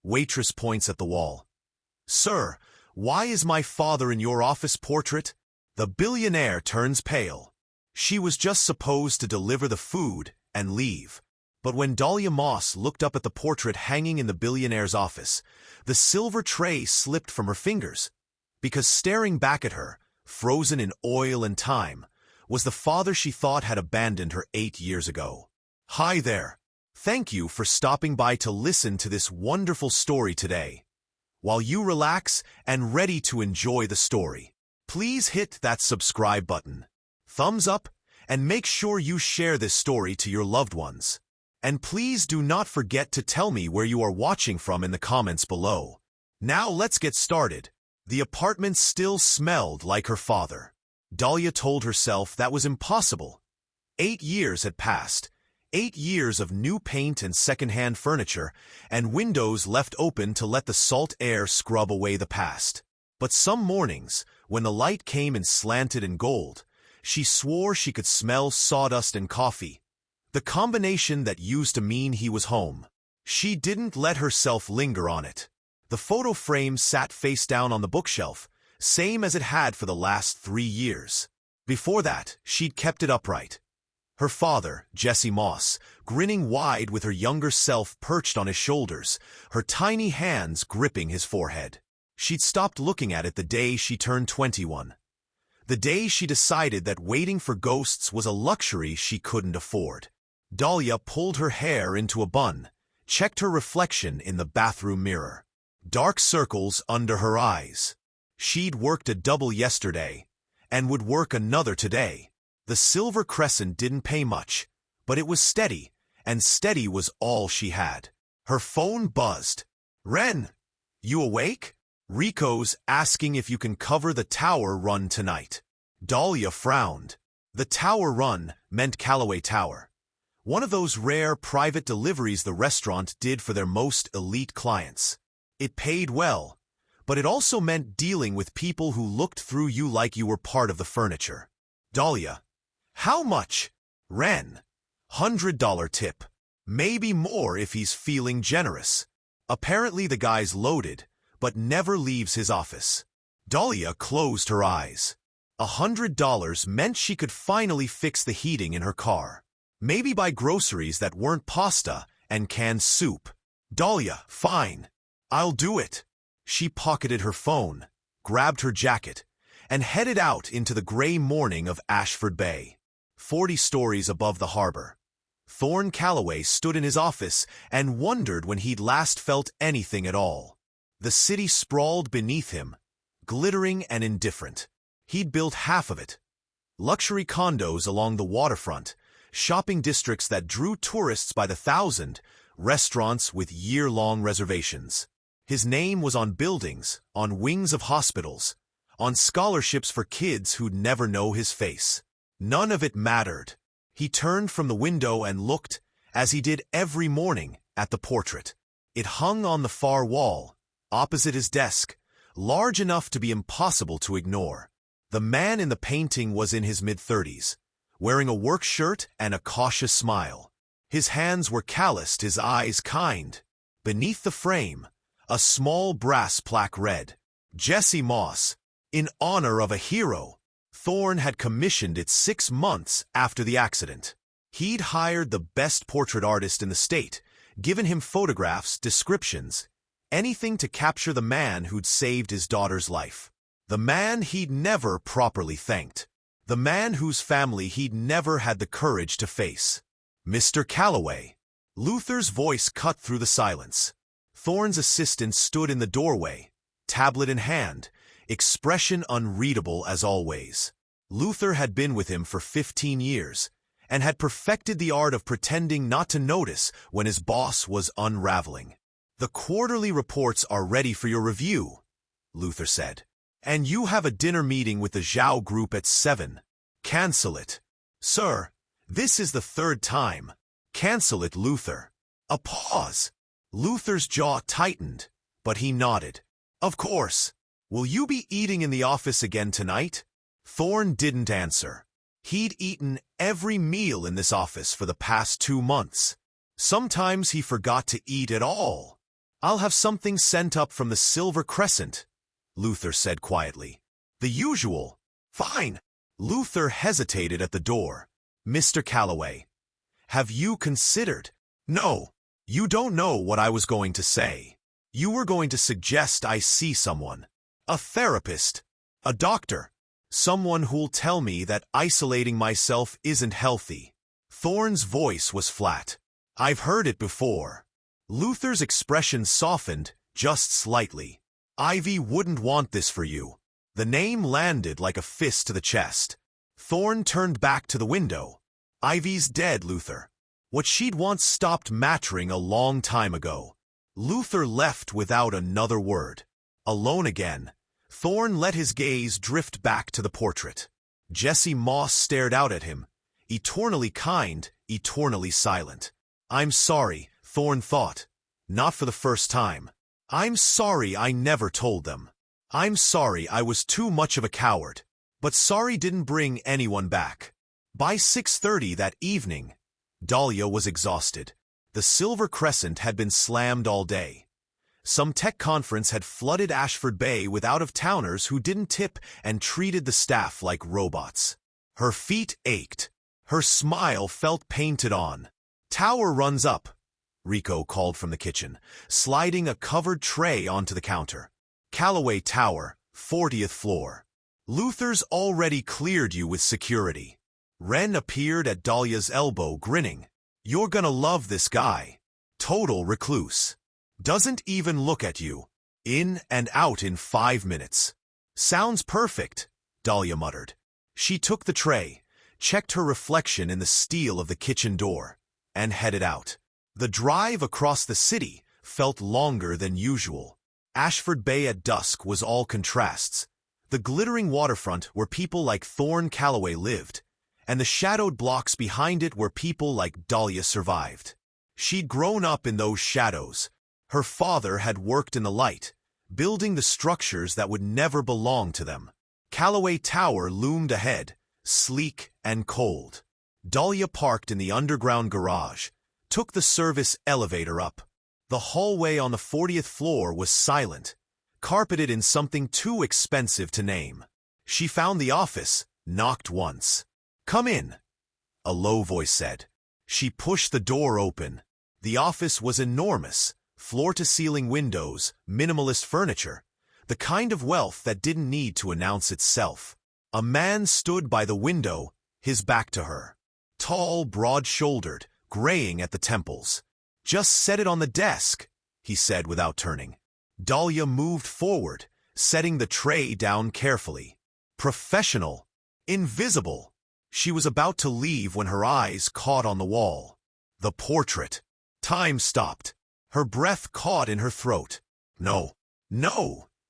Waitress points at the wall. Sir, why is my father in your office portrait? The billionaire turns pale. She was just supposed to deliver the food and leave. But when Dahlia Moss looked up at the portrait hanging in the billionaire's office, the silver tray slipped from her fingers, because staring back at her, frozen in oil and time, was the father she thought had abandoned her 8 years ago. Hi there. Thank you for stopping by to listen to this wonderful story today. While you relax and ready to enjoy the story, please hit that subscribe button, thumbs up, and make sure you share this story to your loved ones. And please do not forget to tell me where you are watching from in the comments below. Now let's get started. The apartment still smelled like her father. Dahlia told herself that was impossible. 8 years had passed. 8 years of new paint and second-hand furniture, and windows left open to let the salt air scrub away the past. But some mornings, when the light came in slanted and gold, she swore she could smell sawdust and coffee, the combination that used to mean he was home. She didn't let herself linger on it. The photo frame sat face down on the bookshelf, same as it had for the last 3 years. Before that, she'd kept it upright. Her father, Dahlia Moss, grinning wide with her younger self perched on his shoulders, her tiny hands gripping his forehead. She'd stopped looking at it the day she turned 21. The day she decided that waiting for ghosts was a luxury she couldn't afford. Dahlia pulled her hair into a bun, checked her reflection in the bathroom mirror. Dark circles under her eyes. She'd worked a double yesterday, and would work another today. The silver crescent didn't pay much, but it was steady, and steady was all she had. Her phone buzzed. Ren, you awake? Rico's asking if you can cover the tower run tonight. Dahlia frowned. The tower run meant Callaway Tower, one of those rare private deliveries the restaurant did for their most elite clients. It paid well, but it also meant dealing with people who looked through you like you were part of the furniture. Dahlia, how much? Ren, $100 tip. Maybe more if he's feeling generous. Apparently the guy's loaded, but never leaves his office. Dahlia closed her eyes. $100 meant she could finally fix the heating in her car. Maybe buy groceries that weren't pasta and canned soup. Dahlia, fine. I'll do it. She pocketed her phone, grabbed her jacket, and headed out into the gray morning of Ashford Bay. 40 stories above the harbor. Thorne Callaway stood in his office and wondered when he'd last felt anything at all. The city sprawled beneath him, glittering and indifferent. He'd built half of it. Luxury condos along the waterfront, shopping districts that drew tourists by the thousand, restaurants with year-long reservations. His name was on buildings, on wings of hospitals, on scholarships for kids who'd never know his face. None of it mattered. He turned from the window and looked, as he did every morning, at the portrait. It hung on the far wall, opposite his desk, large enough to be impossible to ignore. The man in the painting was in his mid-30s, wearing a work shirt and a cautious smile. His hands were calloused, his eyes kind. Beneath the frame, a small brass plaque read, Dahlia Moss, in honor of a hero. Thorne had commissioned it 6 months after the accident. He'd hired the best portrait artist in the state, given him photographs, descriptions, anything to capture the man who'd saved his daughter's life. The man he'd never properly thanked. The man whose family he'd never had the courage to face. Mr. Callaway. Luther's voice cut through the silence. Thorne's assistant stood in the doorway, tablet in hand, expression unreadable as always. Luther had been with him for 15 years, and had perfected the art of pretending not to notice when his boss was unraveling. The quarterly reports are ready for your review, Luther said. And you have a dinner meeting with the Zhao group at 7. Cancel it. Sir, this is the 3rd time. Cancel it, Luther. A pause. Luther's jaw tightened, but he nodded. Of course. Will you be eating in the office again tonight? Thorne didn't answer. He'd eaten every meal in this office for the past 2 months. Sometimes he forgot to eat at all. I'll have something sent up from the Silver Crescent, Luther said quietly. The usual. Fine. Luther hesitated at the door. Mr. Calloway, have you considered? No, you don't know what I was going to say. You were going to suggest I see someone. A therapist. A doctor. Someone who'll tell me that isolating myself isn't healthy. Thorne's voice was flat. I've heard it before. Luther's expression softened, just slightly. Ivy wouldn't want this for you. The name landed like a fist to the chest. Thorne turned back to the window. Ivy's dead, Luther. What she'd once stopped mattering a long time ago. Luther left without another word. Alone again, Thorne let his gaze drift back to the portrait. Jessie Moss stared out at him, eternally kind, eternally silent. I'm sorry, Thorne thought. Not for the first time. I'm sorry I never told them. I'm sorry I was too much of a coward. But sorry didn't bring anyone back. By 6:30 that evening, Dahlia was exhausted. The Silver Crescent had been slammed all day. Some tech conference had flooded Ashford Bay with out-of-towners who didn't tip and treated the staff like robots. Her feet ached. Her smile felt painted on. Tower runs up, Rico called from the kitchen, sliding a covered tray onto the counter. Calloway Tower, 40th floor. Luther's already cleared you with security. Wren appeared at Dahlia's elbow, grinning. You're gonna love this guy. Total recluse. Doesn't even look at you. In and out in 5 minutes. Sounds perfect, Dahlia muttered. She took the tray, checked her reflection in the steel of the kitchen door, and headed out. The drive across the city felt longer than usual. Ashford Bay at dusk was all contrasts. The glittering waterfront where people like Thorne Calloway lived, and the shadowed blocks behind it where people like Dahlia survived. She'd grown up in those shadows. Her father had worked in the light, building the structures that would never belong to them. Calloway Tower loomed ahead, sleek and cold. Dahlia parked in the underground garage, took the service elevator up. The hallway on the 40th floor was silent, carpeted in something too expensive to name. She found the office, knocked once. Come in, a low voice said. She pushed the door open. The office was enormous, floor-to-ceiling windows, minimalist furniture, the kind of wealth that didn't need to announce itself. A man stood by the window, his back to her. Tall, broad-shouldered, graying at the temples. Just set it on the desk, he said without turning. Dahlia moved forward, setting the tray down carefully. Professional. Invisible. She was about to leave when her eyes caught on the wall. The portrait. Time stopped. Her breath caught in her throat. No,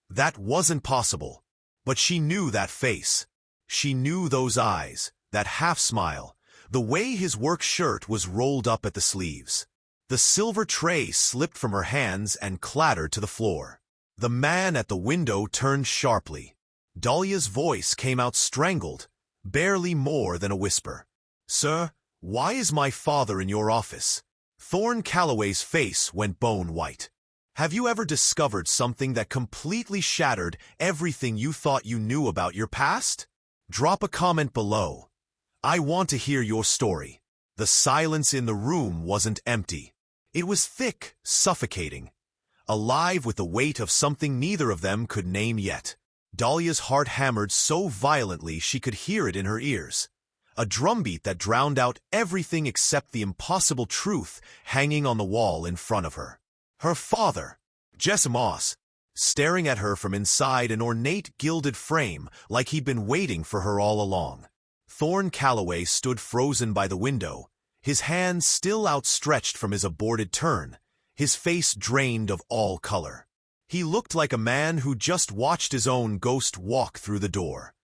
that wasn't possible. But she knew that face. She knew those eyes, that half-smile, the way his work shirt was rolled up at the sleeves. The silver tray slipped from her hands and clattered to the floor. The man at the window turned sharply. Dahlia's voice came out strangled, barely more than a whisper. Sir, why is my father in your office? Thorne Calloway's face went bone white. Have you ever discovered something that completely shattered everything you thought you knew about your past? Drop a comment below. I want to hear your story. The silence in the room wasn't empty. It was thick, suffocating, alive with the weight of something neither of them could name yet. Dahlia's heart hammered so violently she could hear it in her ears. A drumbeat that drowned out everything except the impossible truth hanging on the wall in front of her. Her father, Jessie Moss, staring at her from inside an ornate gilded frame like he'd been waiting for her all along. Thorne Calloway stood frozen by the window, his hands still outstretched from his aborted turn, his face drained of all color. He looked like a man who just watched his own ghost walk through the door.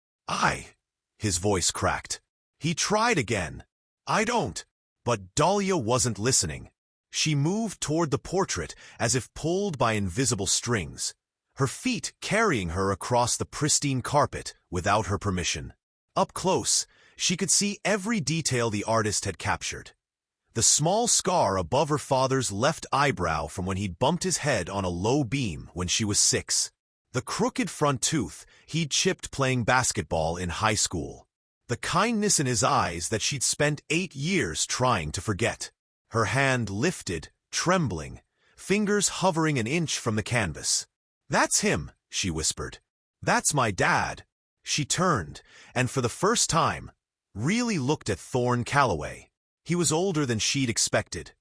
His voice cracked. He tried again. I don't. But Dahlia wasn't listening. She moved toward the portrait as if pulled by invisible strings, her feet carrying her across the pristine carpet without her permission. Up close, she could see every detail the artist had captured. the small scar above her father's left eyebrow from when he'd bumped his head on a low beam when she was 6, the crooked front tooth he'd chipped playing basketball in high school, the kindness in his eyes that she'd spent 8 years trying to forget. Her hand lifted, trembling, fingers hovering an inch from the canvas. "That's him," she whispered. "That's my dad." She turned, and for the first time, really looked at Thorne Calloway. He was older than she'd expected.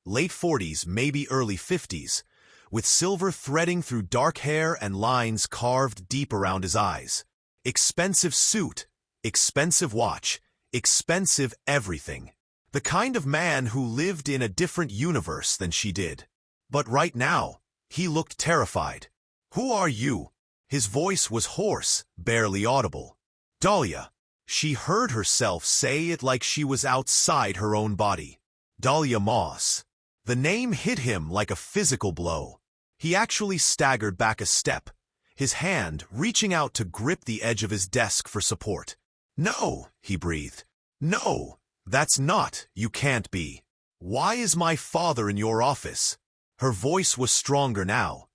Late 40s, maybe early 50s, with silver threading through dark hair and lines carved deep around his eyes. Expensive suit, expensive watch, expensive everything. The kind of man who lived in a different universe than she did. But right now, he looked terrified. "Who are you?" His voice was hoarse, barely audible. "Dahlia." She heard herself say it like she was outside her own body. Dahlia Moss. The name hit him like a physical blow. He actually staggered back a step, his hand reaching out to grip the edge of his desk for support. "No," he breathed. "No, that's not, you can't be. Why is my father in your office?" Her voice was stronger now,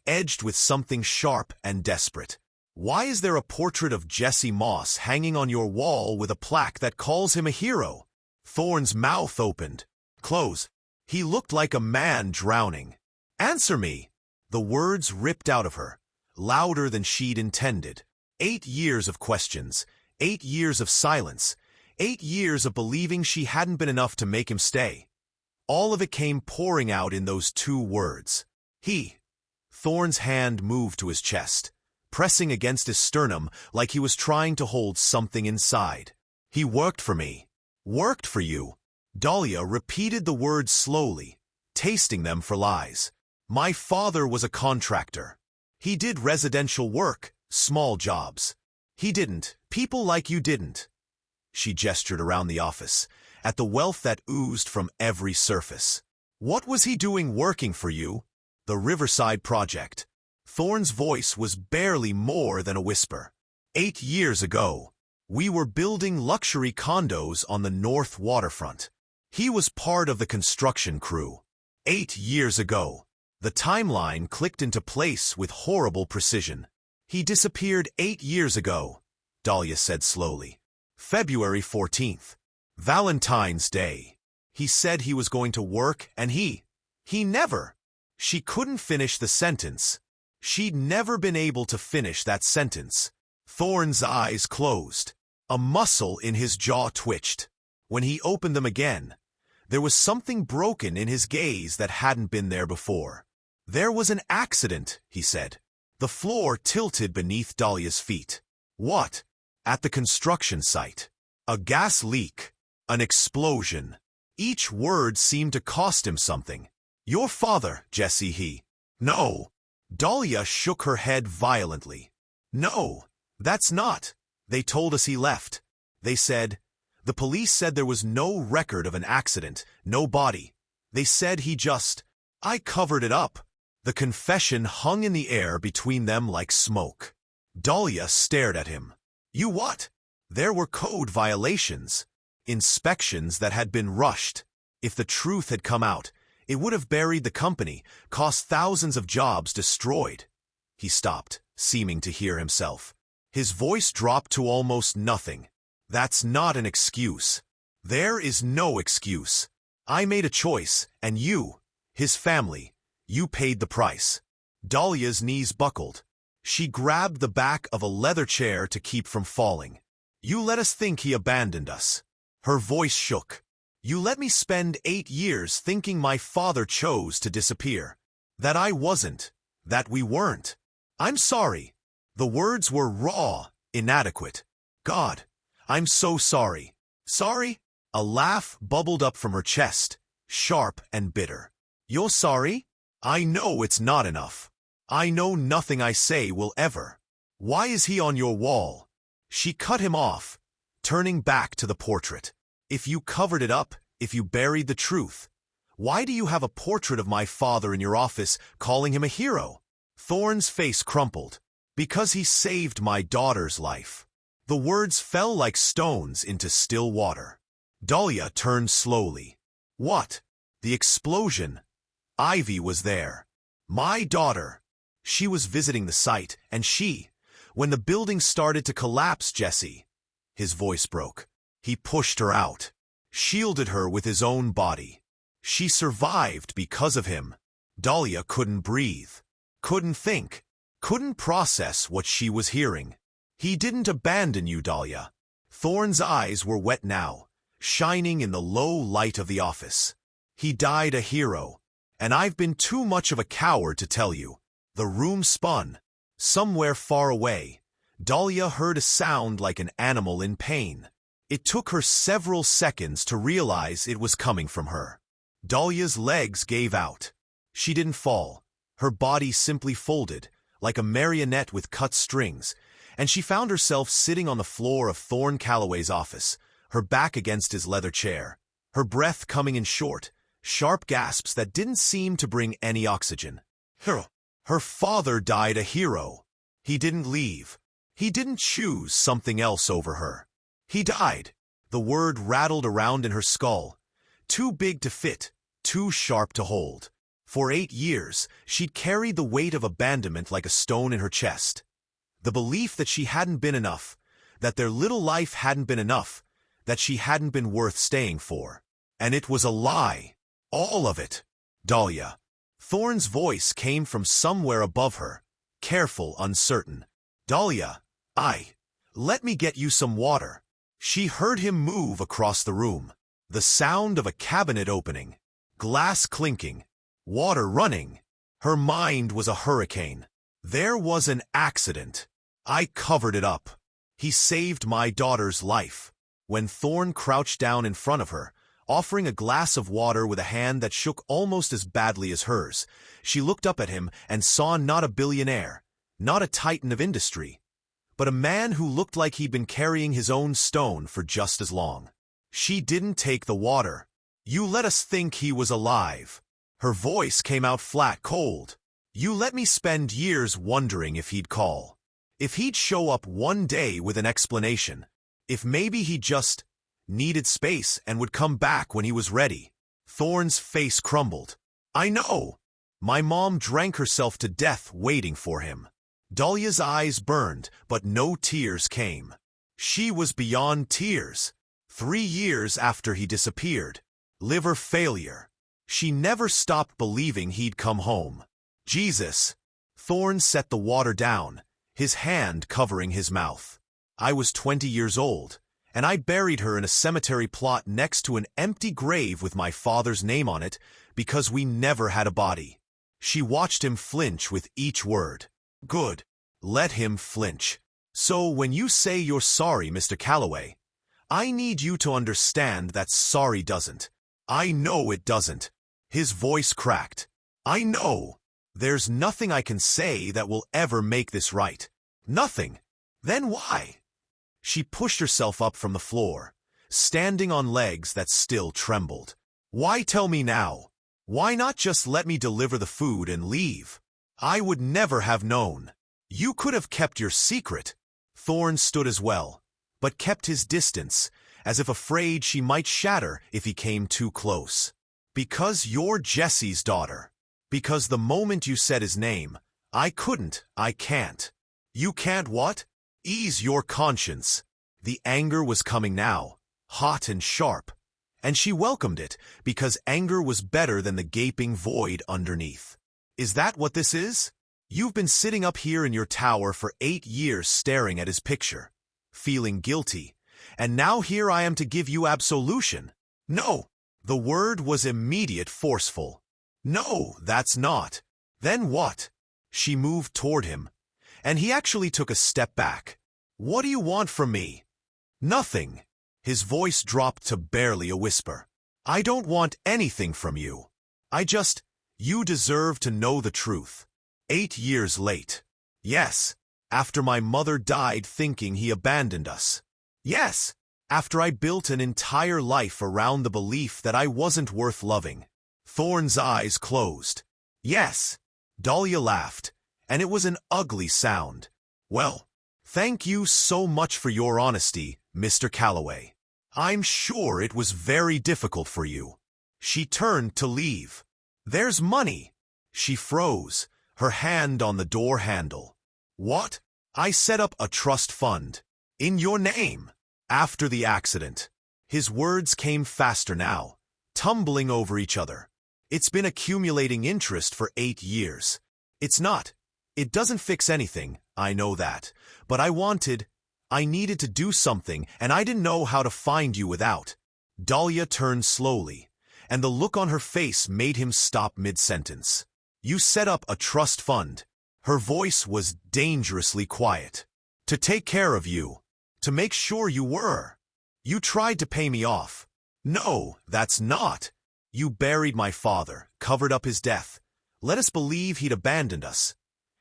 edged with something sharp and desperate. "Why is there a portrait of Jesse Moss hanging on your wall with a plaque that calls him a hero?" Thorne's mouth opened. "Close." He looked like a man drowning. "Answer me." The words ripped out of her, louder than she'd intended. 8 years of questions, 8 years of silence, 8 years of believing she hadn't been enough to make him stay. All of it came pouring out in those 2 words. He. Thorne's hand moved to his chest, pressing against his sternum like he was trying to hold something inside. "He worked for me." "Worked for you." Dahlia repeated the words slowly, tasting them for lies. "My father was a contractor. He did residential work, small jobs. He didn't. People like you didn't." She gestured around the office, at the wealth that oozed from every surface. "What was he doing working for you?" "The Riverside Project." Thorne's voice was barely more than a whisper. 8 years ago, we were building luxury condos on the north waterfront. He was part of the construction crew. 8 years ago, the timeline clicked into place with horrible precision. "He disappeared 8 years ago," Dahlia said slowly. "February 14th. Valentine's Day. He said he was going to work and he never." She couldn't finish the sentence. She'd never been able to finish that sentence. Thorne's eyes closed. A muscle in his jaw twitched. When he opened them again, there was something broken in his gaze that hadn't been there before. "There was an accident," he said. The floor tilted beneath Dahlia's feet. "What?" "At the construction site. A gas leak. An explosion." Each word seemed to cost him something. "Your father, Jesse, he..." "No." Dahlia shook her head violently. "No, that's not. They told us he left. They said, the police said there was no record of an accident, no body. They said he just... I covered it up." The confession hung in the air between them like smoke. Dahlia stared at him. "You what?" "There were code violations. Inspections that had been rushed. If the truth had come out, it would have buried the company, cost thousands of jobs destroyed." He stopped, seeming to hear himself. His voice dropped to almost nothing. "That's not an excuse. There is no excuse. I made a choice, and you, his family, you paid the price." Dahlia's knees buckled. She grabbed the back of a leather chair to keep from falling. "You let us think he abandoned us." Her voice shook. "You let me spend 8 years thinking my father chose to disappear. That I wasn't. That we weren't. I'm sorry." The words were raw, inadequate. "God, I'm so sorry." "Sorry?" A laugh bubbled up from her chest, sharp and bitter. "You're sorry? I know it's not enough. I know nothing I say will ever. Why is he on your wall?" She cut him off, turning back to the portrait. "If you covered it up, if you buried the truth, why do you have a portrait of my father in your office calling him a hero?" Thorne's face crumpled. "Because he saved my daughter's life." The words fell like stones into still water. Dahlia turned slowly. What? The explosion. Ivy was there. My daughter. She was visiting the site, and when the building started to collapse, Jesse. His voice broke. He pushed her out, shielded her with his own body. She survived because of him. Dahlia couldn't breathe, couldn't think, couldn't process what she was hearing. He didn't abandon you, Dahlia. Thorne's eyes were wet now, shining in the low light of the office. He died a hero, and I've been too much of a coward to tell you. The room spun. Somewhere far away, Dahlia heard a sound like an animal in pain. It took her several seconds to realize it was coming from her. Dahlia's legs gave out. She didn't fall. Her body simply folded, like a marionette with cut strings, and she found herself sitting on the floor of Thorne Calloway's office, her back against his leather chair, her breath coming in short, sharp gasps that didn't seem to bring any oxygen. Her father died a hero. He didn't leave. He didn't choose something else over her. He died. The word rattled around in her skull. Too big to fit, too sharp to hold. For 8 years, she'd carried the weight of abandonment like a stone in her chest. The belief that she hadn't been enough, that their little life hadn't been enough, that she hadn't been worth staying for. And it was a lie. All of it. Dahlia. Thorne's voice came from somewhere above her, careful, uncertain. Dahlia, let me get you some water. She heard him move across the room. The sound of a cabinet opening, glass clinking, water running. Her mind was a hurricane. There was an accident. I covered it up. He saved my daughter's life. When Thorne crouched down in front of her, offering a glass of water with a hand that shook almost as badly as hers, she looked up at him and saw not a billionaire, not a titan of industry, but a man who looked like he'd been carrying his own stone for just as long. She didn't take the water. You let us think he was alive. Her voice came out flat, cold. You let me spend years wondering if he'd call. If he'd show up one day with an explanation. If maybe he just needed space and would come back when he was ready. Thorne's face crumbled. I know. My mom drank herself to death waiting for him. Dahlia's eyes burned, but no tears came. She was beyond tears. 3 years after he disappeared. Liver failure. She never stopped believing he'd come home. Jesus. Thorne set the water down, his hand covering his mouth. I was 20 years old, and I buried her in a cemetery plot next to an empty grave with my father's name on it because we never had a body. She watched him flinch with each word. Good. Let him flinch. So when you say you're sorry, Mr. Calloway, I need you to understand that sorry doesn't. I know it doesn't. His voice cracked. I know. There's nothing I can say that will ever make this right. Nothing. Then why? She pushed herself up from the floor, standing on legs that still trembled. Why tell me now? Why not just let me deliver the food and leave? I would never have known. You could have kept your secret. Thorne stood as well, but kept his distance, as if afraid she might shatter if he came too close. Because you're Jesse's daughter. Because the moment you said his name, I can't. You can't what? Ease your conscience. The anger was coming now, hot and sharp, and she welcomed it because anger was better than the gaping void underneath. Is that what this is? You've been sitting up here in your tower for 8 years staring at his picture, feeling guilty, and now here I am to give you absolution. No. The word was immediate, forceful. No, that's not. Then what? She moved toward him, and he actually took a step back. What do you want from me? Nothing. His voice dropped to barely a whisper. I don't want anything from you. You deserve to know the truth. 8 years late. Yes, after my mother died thinking he abandoned us. Yes, after I built an entire life around the belief that I wasn't worth loving. Thorne's eyes closed. Yes. Dahlia laughed, and it was an ugly sound. Well, thank you so much for your honesty, Mr. Calloway. I'm sure it was very difficult for you. She turned to leave. There's money. She froze, her hand on the door handle. What? I set up a trust fund. In your name. After the accident. His words came faster now, tumbling over each other. It's been accumulating interest for 8 years. It's not. It doesn't fix anything, I know that. But I needed to do something, and I didn't know how to find you without. Dahlia turned slowly, and the look on her face made him stop mid-sentence. You set up a trust fund. Her voice was dangerously quiet. To take care of you. To make sure you were. You tried to pay me off. No, that's not. You buried my father, covered up his death. Let us believe he'd abandoned us.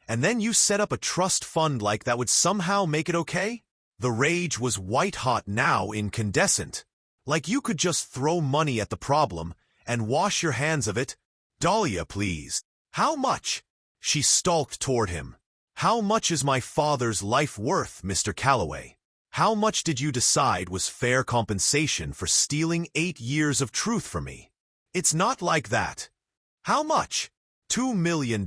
And then you set up a trust fund like that would somehow make it okay? The rage was white-hot now, incandescent. Like you could just throw money at the problem and wash your hands of it. Dahlia, please. How much? She stalked toward him. How much is my father's life worth, Mr. Calloway? How much did you decide was fair compensation for stealing 8 years of truth from me? It's not like that. How much? $2 million.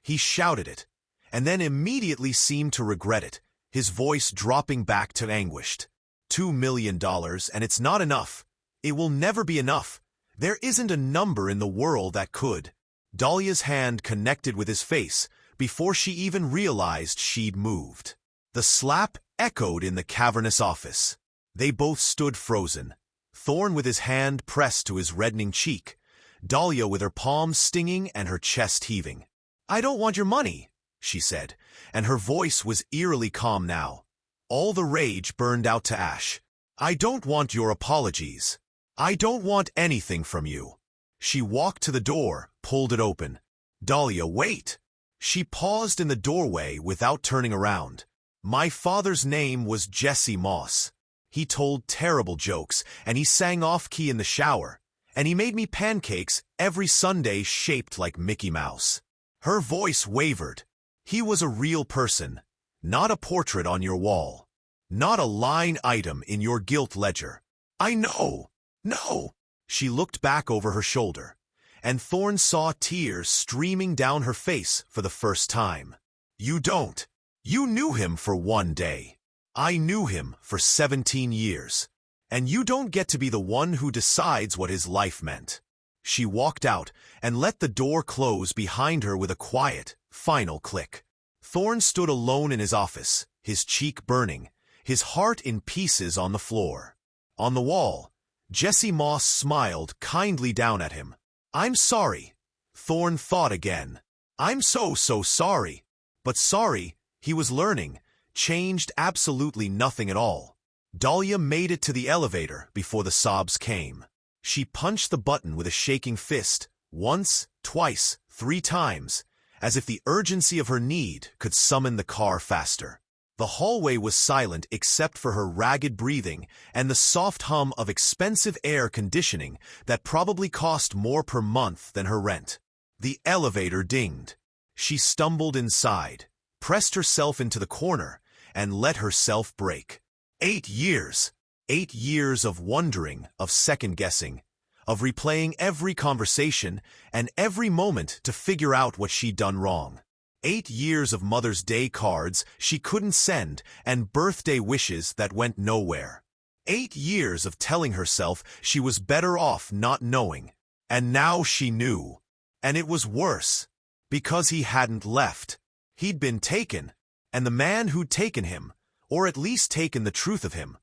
He shouted it, and then immediately seemed to regret it, his voice dropping back to anguished. $2 million, and it's not enough. It will never be enough. There isn't a number in the world that could. Dahlia's hand connected with his face before she even realized she'd moved. The slap echoed in the cavernous office. They both stood frozen, Thorne with his hand pressed to his reddening cheek, Dahlia with her palms stinging and her chest heaving. I don't want your money, she said, and her voice was eerily calm now. All the rage burned out to ash. I don't want your apologies. I don't want anything from you. She walked to the door, pulled it open. Dahlia, wait. She paused in the doorway without turning around. My father's name was Jesse Moss. He told terrible jokes, and he sang off-key in the shower, and he made me pancakes every Sunday shaped like Mickey Mouse. Her voice wavered. He was a real person, not a portrait on your wall, not a line item in your guilt ledger. I know. No. She looked back over her shoulder, and Thorne saw tears streaming down her face for the first time. You don't. You knew him for one day. I knew him for 17 years. And you don't get to be the one who decides what his life meant. She walked out and let the door close behind her with a quiet, final click. Thorne stood alone in his office, his cheek burning, his heart in pieces on the floor. On the wall, Jesse Moss smiled kindly down at him. I'm sorry. Thorne thought again. I'm so sorry. But sorry, he was learning, changed absolutely nothing at all. Dahlia made it to the elevator before the sobs came. She punched the button with a shaking fist, once, twice, 3 times, as if the urgency of her need could summon the car faster. The hallway was silent except for her ragged breathing and the soft hum of expensive air conditioning that probably cost more per month than her rent. The elevator dinged. She stumbled inside, pressed herself into the corner, and let herself break. 8 years. 8 years of wondering, of second-guessing, of replaying every conversation and every moment to figure out what she'd done wrong. 8 years of Mother's Day cards she couldn't send and birthday wishes that went nowhere. 8 years of telling herself she was better off not knowing. And now she knew. And it was worse. Because he hadn't left. He'd been taken. And the man who'd taken him, or at least taken the truth of him,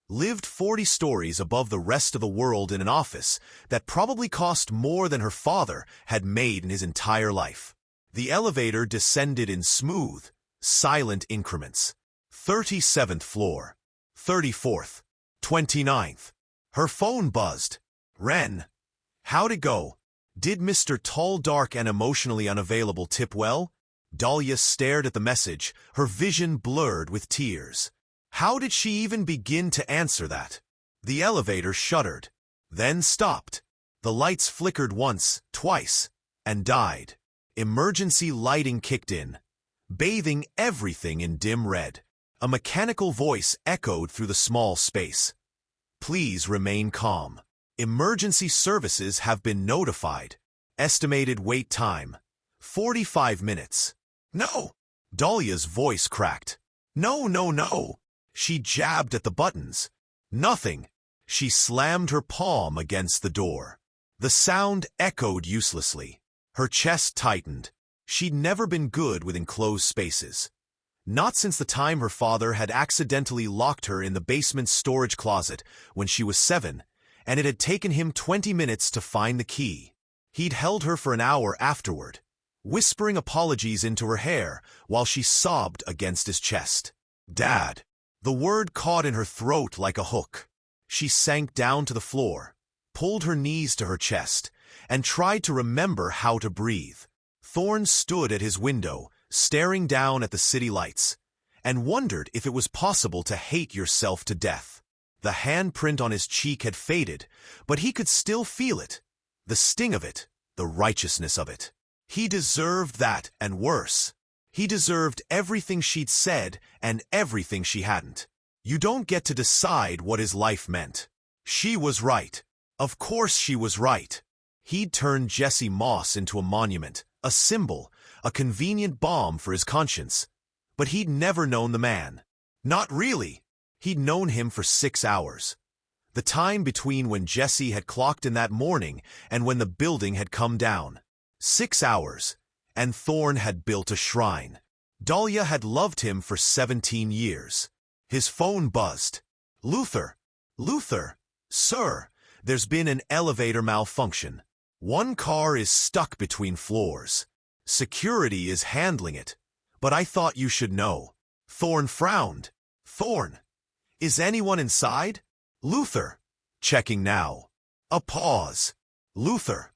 lived 40 stories above the rest of the world in an office that probably cost more than her father had made in his entire life. The elevator descended in smooth, silent increments. 37th floor. 34th. 29th. Her phone buzzed. Ren. How'd it go? Did Mr. Tall, Dark, and Emotionally Unavailable tip well? Dahlia stared at the message, her vision blurred with tears. How did she even begin to answer that? The elevator shuddered, then stopped. The lights flickered once, twice, and died. Emergency lighting kicked in, bathing everything in dim red. A mechanical voice echoed through the small space. Please remain calm. Emergency services have been notified. Estimated wait time, 45 minutes. No! Dahlia's voice cracked. No, no, no! She jabbed at the buttons. Nothing. She slammed her palm against the door. The sound echoed uselessly. Her chest tightened. She'd never been good with enclosed spaces. Not since the time her father had accidentally locked her in the basement storage closet when she was 7, and it had taken him 20 minutes to find the key. He'd held her for an hour afterward, whispering apologies into her hair while she sobbed against his chest. Dad! The word caught in her throat like a hook. She sank down to the floor, pulled her knees to her chest, and tried to remember how to breathe. Thorne stood at his window, staring down at the city lights, and wondered if it was possible to hate yourself to death. The handprint on his cheek had faded, but he could still feel it. The sting of it, the righteousness of it. He deserved that and worse. He deserved everything she'd said and everything she hadn't. You don't get to decide what his life meant. She was right. Of course she was right. He'd turned Dahlia Moss into a monument, a symbol, a convenient balm for his conscience. But he'd never known the man. Not really. He'd known him for 6 hours. The time between when Jesse had clocked in that morning and when the building had come down. 6 hours, and Thorne had built a shrine. Dahlia had loved him for 17 years. His phone buzzed. Luther, sir, there's been an elevator malfunction. One car is stuck between floors. Security is handling it, but I thought you should know. Thorne frowned. Thorne, is anyone inside? Luther, checking now. A pause. Luther,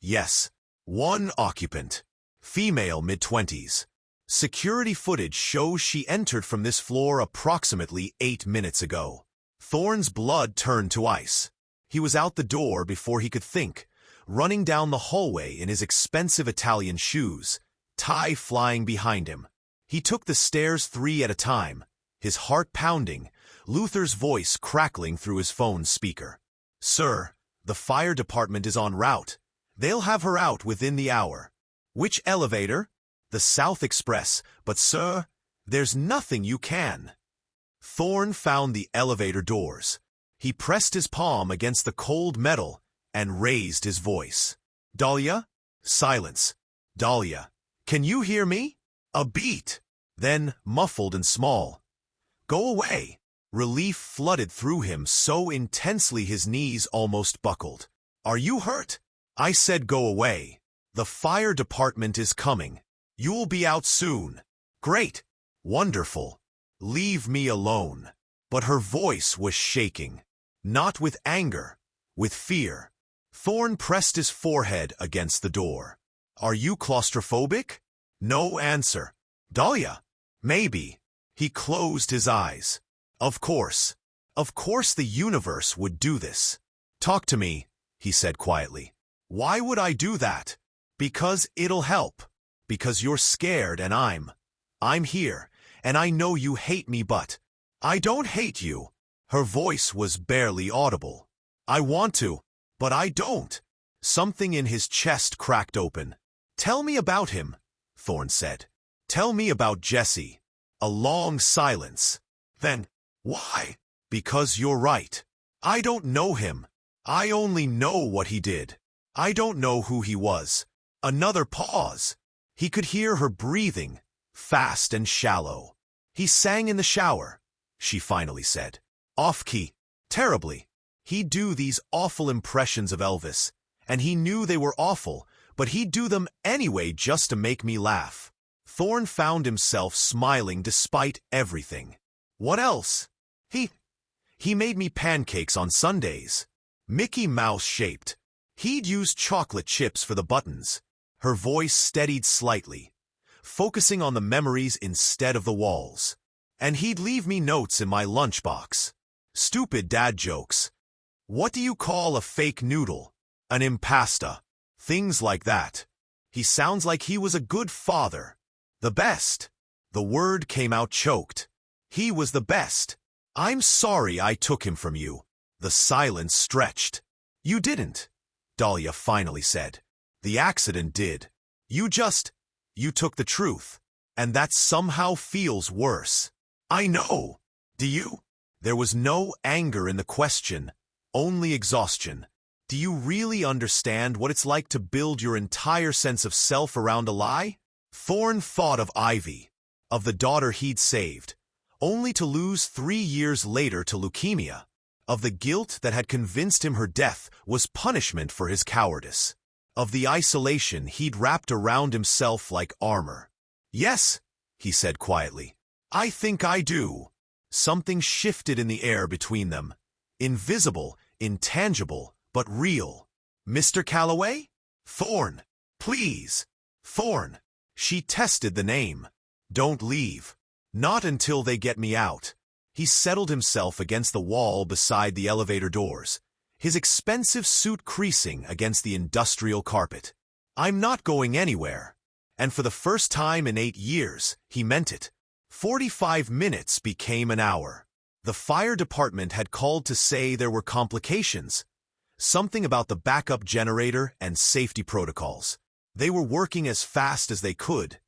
yes, one occupant. Female mid-20s. Security footage shows she entered from this floor approximately 8 minutes ago. Thorne's blood turned to ice. He was out the door before he could think, running down the hallway in his expensive Italian shoes, tie flying behind him. He took the stairs 3 at a time, his heart pounding, Luther's voice crackling through his phone speaker. Sir, the fire department is en route. They'll have her out within the hour. Which elevator? The South Express, but sir, there's nothing you can. Thorne found the elevator doors. He pressed his palm against the cold metal and raised his voice. Dahlia? Silence. Dahlia, can you hear me? A beat. Then, muffled and small. Go away. Relief flooded through him so intensely his knees almost buckled. Are you hurt? I said go away. The fire department is coming. You'll be out soon. Great. Wonderful. Leave me alone. But her voice was shaking. Not with anger, with fear. Thorne pressed his forehead against the door. Are you claustrophobic? No answer. Dahlia? Maybe. He closed his eyes. Of course. Of course the universe would do this. Talk to me, he said quietly. Why would I do that? Because it'll help. Because you're scared and I'm here, and I know you hate me but I don't hate you. Her voice was barely audible. I want to, but I don't. Something in his chest cracked open. Tell me about him, Thorne said. Tell me about Jesse. A long silence. Then, why? Because you're right. I don't know him. I only know what he did. I don't know who he was. Another pause. He could hear her breathing, fast and shallow. He sang in the shower, she finally said. Off-key. Terribly. He'd do these awful impressions of Elvis, and he knew they were awful, but he'd do them anyway just to make me laugh. Thorne found himself smiling despite everything. What else? He made me pancakes on Sundays. Mickey Mouse shaped. He'd use chocolate chips for the buttons. Her voice steadied slightly, focusing on the memories instead of the walls. And he'd leave me notes in my lunchbox. Stupid dad jokes. What do you call a fake noodle? An impasta. Things like that. He sounds like he was a good father. The best. The word came out choked. He was the best. I'm sorry I took him from you. The silence stretched. You didn't, Dahlia finally said. The accident did. You took the truth. And that somehow feels worse. I know. Do you? There was no anger in the question, only exhaustion. Do you really understand what it's like to build your entire sense of self around a lie? Thorne thought of Ivy, of the daughter he'd saved, only to lose 3 years later to leukemia, of the guilt that had convinced him her death was punishment for his cowardice, of the isolation he'd wrapped around himself like armor. Yes, he said quietly. I think I do. Something shifted in the air between them. Invisible, intangible, but real. Mr. Calloway? Thorne. Please. Thorne. She tested the name. Don't leave. Not until they get me out. He settled himself against the wall beside the elevator doors, his expensive suit creasing against the industrial carpet. I'm not going anywhere. And for the first time in 8 years, he meant it. 45 minutes became an hour. The fire department had called to say there were complications. Something about the backup generator and safety protocols. They were working as fast as they could,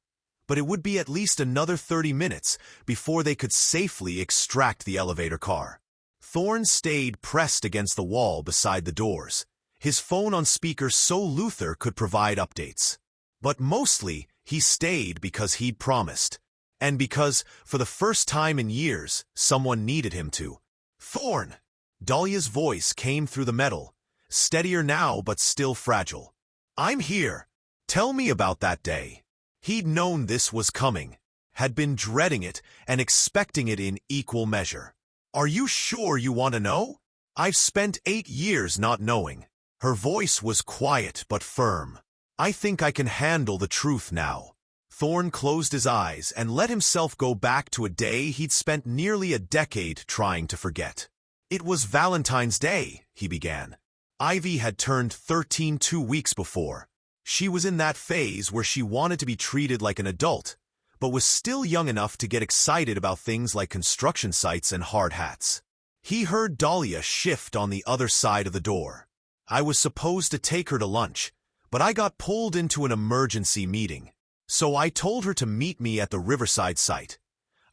but it would be at least another 30 minutes before they could safely extract the elevator car. Thorne stayed pressed against the wall beside the doors, his phone on speaker so Luther could provide updates. But mostly, he stayed because he'd promised, and because, for the first time in years, someone needed him to. Thorne! Dahlia's voice came through the metal, steadier now but still fragile. I'm here. Tell me about that day. He'd known this was coming, had been dreading it and expecting it in equal measure. Are you sure you want to know? I've spent 8 years not knowing. Her voice was quiet but firm. I think I can handle the truth now. Thorne closed his eyes and let himself go back to a day he'd spent nearly a decade trying to forget. It was Valentine's Day, he began. Ivy had turned 13 2 weeks before. She was in that phase where she wanted to be treated like an adult, but was still young enough to get excited about things like construction sites and hard hats. He heard Dahlia shift on the other side of the door. I was supposed to take her to lunch, but I got pulled into an emergency meeting. So I told her to meet me at the Riverside site.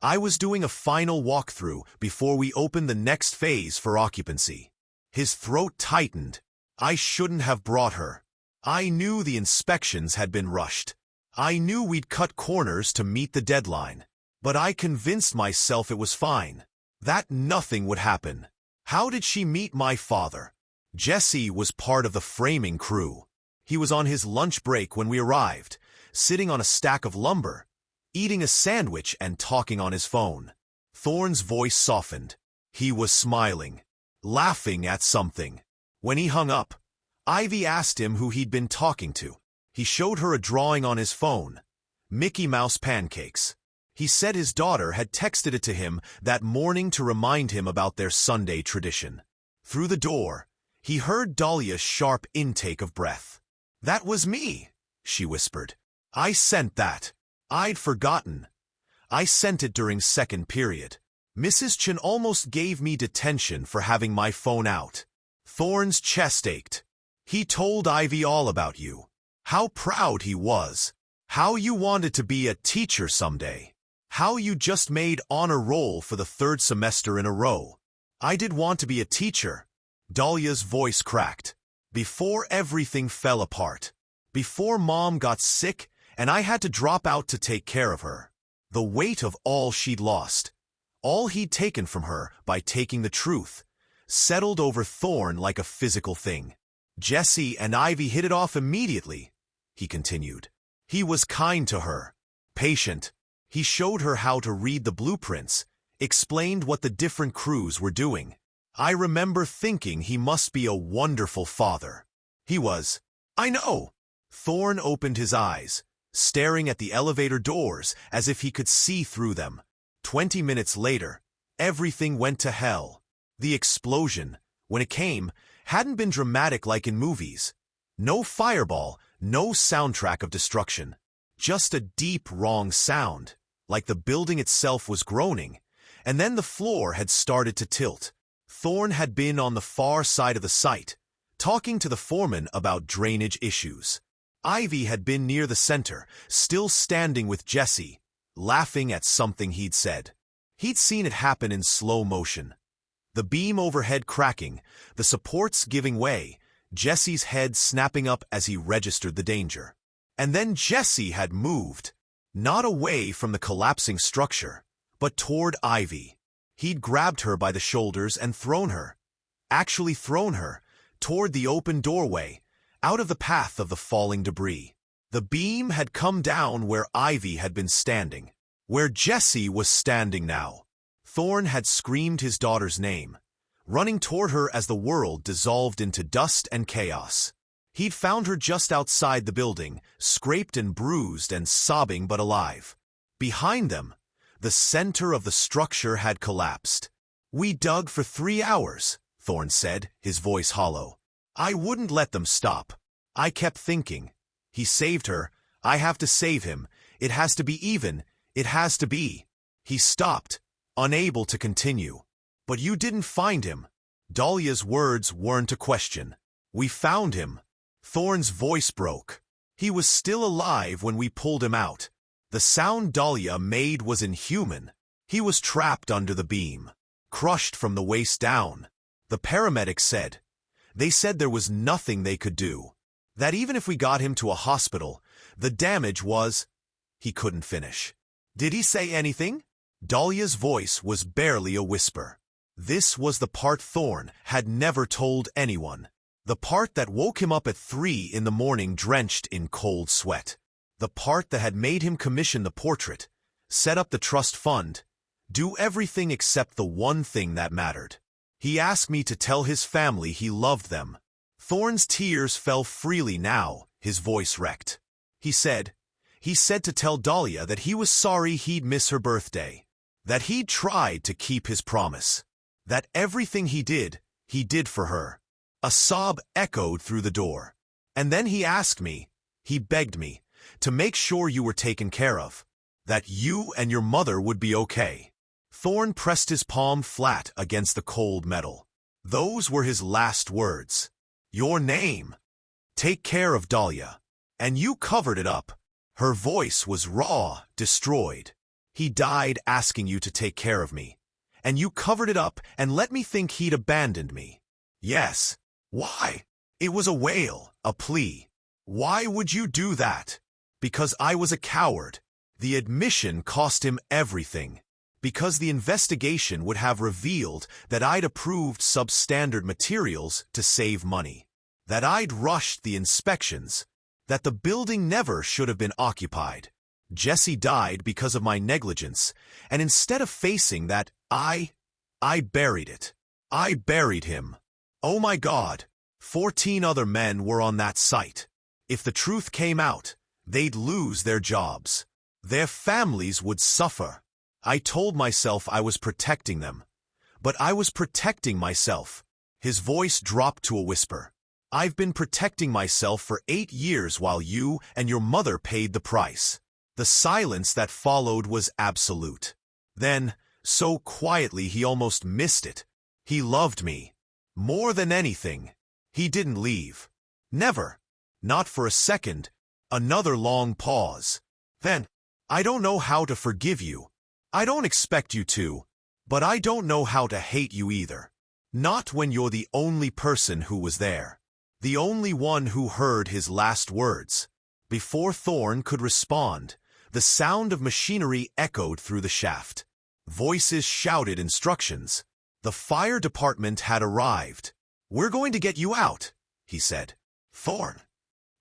I was doing a final walkthrough before we opened the next phase for occupancy. His throat tightened. I shouldn't have brought her. I knew the inspections had been rushed. I knew we'd cut corners to meet the deadline. But I convinced myself it was fine. That nothing would happen. How did she meet my father? Jesse was part of the framing crew. He was on his lunch break when we arrived, sitting on a stack of lumber, eating a sandwich and talking on his phone. Thorne's voice softened. He was smiling, laughing at something. When he hung up, Ivy asked him who he'd been talking to. He showed her a drawing on his phone, Mickey Mouse pancakes. He said his daughter had texted it to him that morning to remind him about their Sunday tradition. Through the door, he heard Dahlia's sharp intake of breath. That was me, she whispered. I sent that. I'd forgotten. I sent it during second period. Mrs. Chen almost gave me detention for having my phone out. Thorne's chest ached. He told Ivy all about you. How proud he was. How you wanted to be a teacher someday. How you just made honor roll for the 3rd semester in a row. I did want to be a teacher. Dahlia's voice cracked. Before everything fell apart. Before Mom got sick and I had to drop out to take care of her. The weight of all she'd lost, all he'd taken from her by taking the truth, settled over Thorne like a physical thing. Jesse and Ivy hit it off immediately, he continued. He was kind to her, patient. He showed her how to read the blueprints, explained what the different crews were doing. I remember thinking he must be a wonderful father. He was. I know. Thorne opened his eyes, staring at the elevator doors as if he could see through them. 20 minutes later, everything went to hell. The explosion, when it came, hadn't been dramatic like in movies. No fireball, no soundtrack of destruction. Just a deep, wrong sound, like the building itself was groaning, and then the floor had started to tilt. Thorne had been on the far side of the site, talking to the foreman about drainage issues. Ivy had been near the center, still standing with Jesse, laughing at something he'd said. He'd seen it happen in slow motion. The beam overhead cracking, the supports giving way, Jesse's head snapping up as he registered the danger. And then Jesse had moved, not away from the collapsing structure, but toward Ivy. He'd grabbed her by the shoulders and thrown her, toward the open doorway, out of the path of the falling debris. The beam had come down where Ivy had been standing, where Jesse was standing now. Thorne had screamed his daughter's name, running toward her as the world dissolved into dust and chaos. He'd found her just outside the building, scraped and bruised and sobbing but alive. Behind them, the center of the structure had collapsed. "We dug for 3 hours," Thorne said, his voice hollow. "I wouldn't let them stop. I kept thinking, he saved her, I have to save him, it has to be even, it has to be." He stopped, unable to continue. "But you didn't find him." Dahlia's words weren't a question. "We found him." Thorne's voice broke. "He was still alive when we pulled him out. The sound Dahlia made was inhuman. He was trapped under the beam, crushed from the waist down." The paramedics said. They said there was nothing they could do. That even if we got him to a hospital, the damage was... He couldn't finish. "Did he say anything?" Dahlia's voice was barely a whisper. This was the part Thorne had never told anyone. The part that woke him up at 3 in the morning drenched in cold sweat. The part that had made him commission the portrait, set up the trust fund, do everything except the one thing that mattered. He asked me to tell his family he loved them. Thorne's tears fell freely now, his voice wrecked. He said to tell Dahlia that he was sorry he'd miss her birthday, that he'd tried to keep his promise, that everything he did for her. A sob echoed through the door. "And then he asked me, he begged me, to make sure you were taken care of, that you and your mother would be okay." Thorne pressed his palm flat against the cold metal. Those were his last words. "Your name. Take care of Dahlia. And you covered it up." Her voice was raw, destroyed. "He died asking you to take care of me. And you covered it up and let me think he'd abandoned me." "Yes. Why?" It was a wail, a plea. "Why would you do that?" "Because I was a coward." The admission cost him everything. Because the investigation would have revealed that I'd approved substandard materials to save money, that I'd rushed the inspections, that the building never should have been occupied. Jesse died because of my negligence, and instead of facing that, I buried it. I buried him. Oh my God, 14 other men were on that site. If the truth came out, they'd lose their jobs. Their families would suffer. I told myself I was protecting them, but I was protecting myself. His voice dropped to a whisper. "I've been protecting myself for 8 years while you and your mother paid the price." The silence that followed was absolute. Then, so quietly he almost missed it, "He loved me. More than anything. He didn't leave. Never. Not for a second." Another long pause. Then, "I don't know how to forgive you. I don't expect you to, but I don't know how to hate you either. Not when you're the only person who was there. The only one who heard his last words." Before Thorne could respond, the sound of machinery echoed through the shaft. Voices shouted instructions. The fire department had arrived. "We're going to get you out," he said. "Thorne."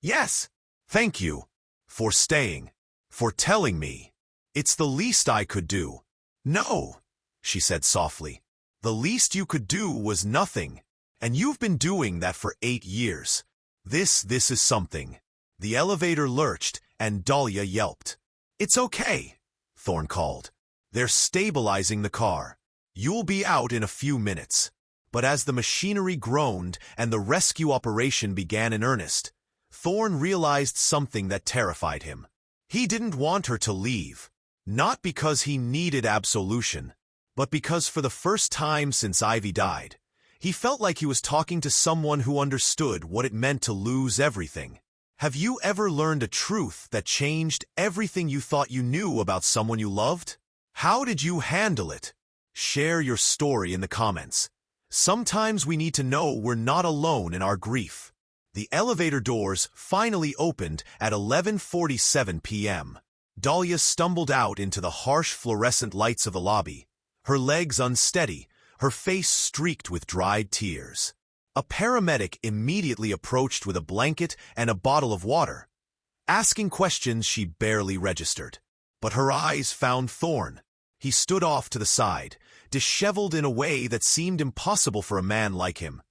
"Yes. Thank you. For staying. For telling me. It's the least I could do." "No," she said softly. "The least you could do was nothing. And you've been doing that for 8 years. This is something." The elevator lurched, and Dahlia yelped. "It's okay," Thorne called. "They're stabilizing the car. You'll be out in a few minutes." But as the machinery groaned and the rescue operation began in earnest, Thorne realized something that terrified him. He didn't want her to leave. Not because he needed absolution, but because for the first time since Ivy died, He felt like he was talking to someone who understood what it meant to lose everything. Have you ever learned a truth that changed everything you thought you knew about someone you loved? How did you handle it? Share your story in the comments. Sometimes we need to know we're not alone in our grief. The elevator doors finally opened at 11:47 p.m. Dahlia stumbled out into the harsh fluorescent lights of the lobby, her legs unsteady, her face streaked with dried tears. A paramedic immediately approached with a blanket and a bottle of water, asking questions she barely registered. But her eyes found Thorn. He stood off to the side, disheveled in a way that seemed impossible for a man like him.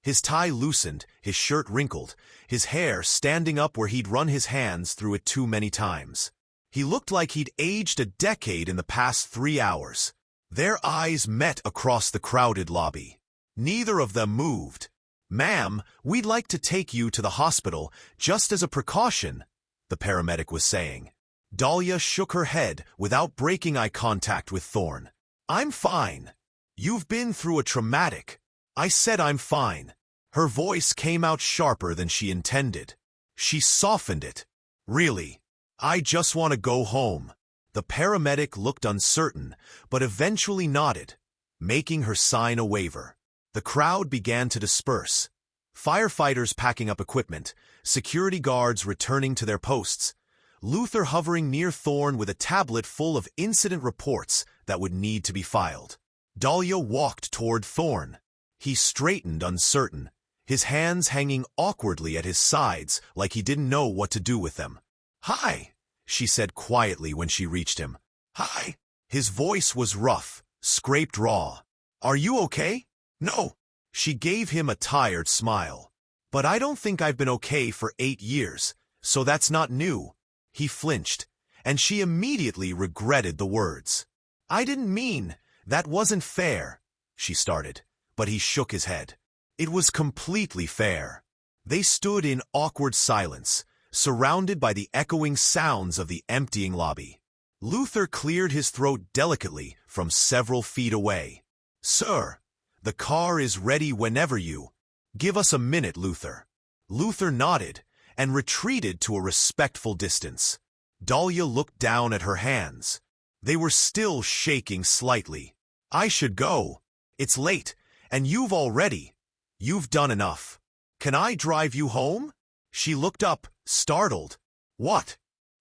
His tie loosened, his shirt wrinkled, his hair standing up where he'd run his hands through it too many times. He looked like he'd aged a decade in the past 3 hours. Their eyes met across the crowded lobby. Neither of them moved. "Ma'am, we'd like to take you to the hospital just as a precaution," the paramedic was saying. Dahlia shook her head without breaking eye contact with Thorn. "I'm fine. You've been through a traumatic." "I said I'm fine." Her voice came out sharper than she intended. She softened it. "Really, I just want to go home." The paramedic looked uncertain, but eventually nodded, making her sign a waiver. The crowd began to disperse. Firefighters packing up equipment, security guards returning to their posts, Luther hovering near Thorn with a tablet full of incident reports that would need to be filed. Dahlia walked toward Thorn. He straightened uncertain, his hands hanging awkwardly at his sides like he didn't know what to do with them. "Hi," she said quietly when she reached him. "Hi." His voice was rough, scraped raw. "Are you okay?" "No." She gave him a tired smile. "But I don't think I've been okay for 8 years, so that's not new." He flinched, and she immediately regretted the words. "I didn't mean, that wasn't fair," she started, but he shook his head. It was completely fair. They stood in awkward silence, surrounded by the echoing sounds of the emptying lobby. Luther cleared his throat delicately from several feet away. "Sir, the car is ready whenever you—" "Give us a minute, Luther." Luther nodded and retreated to a respectful distance. Dahlia looked down at her hands. They were still shaking slightly. "I should go. It's late, and you've done enough. Can I drive you home?" She looked up, startled. "What?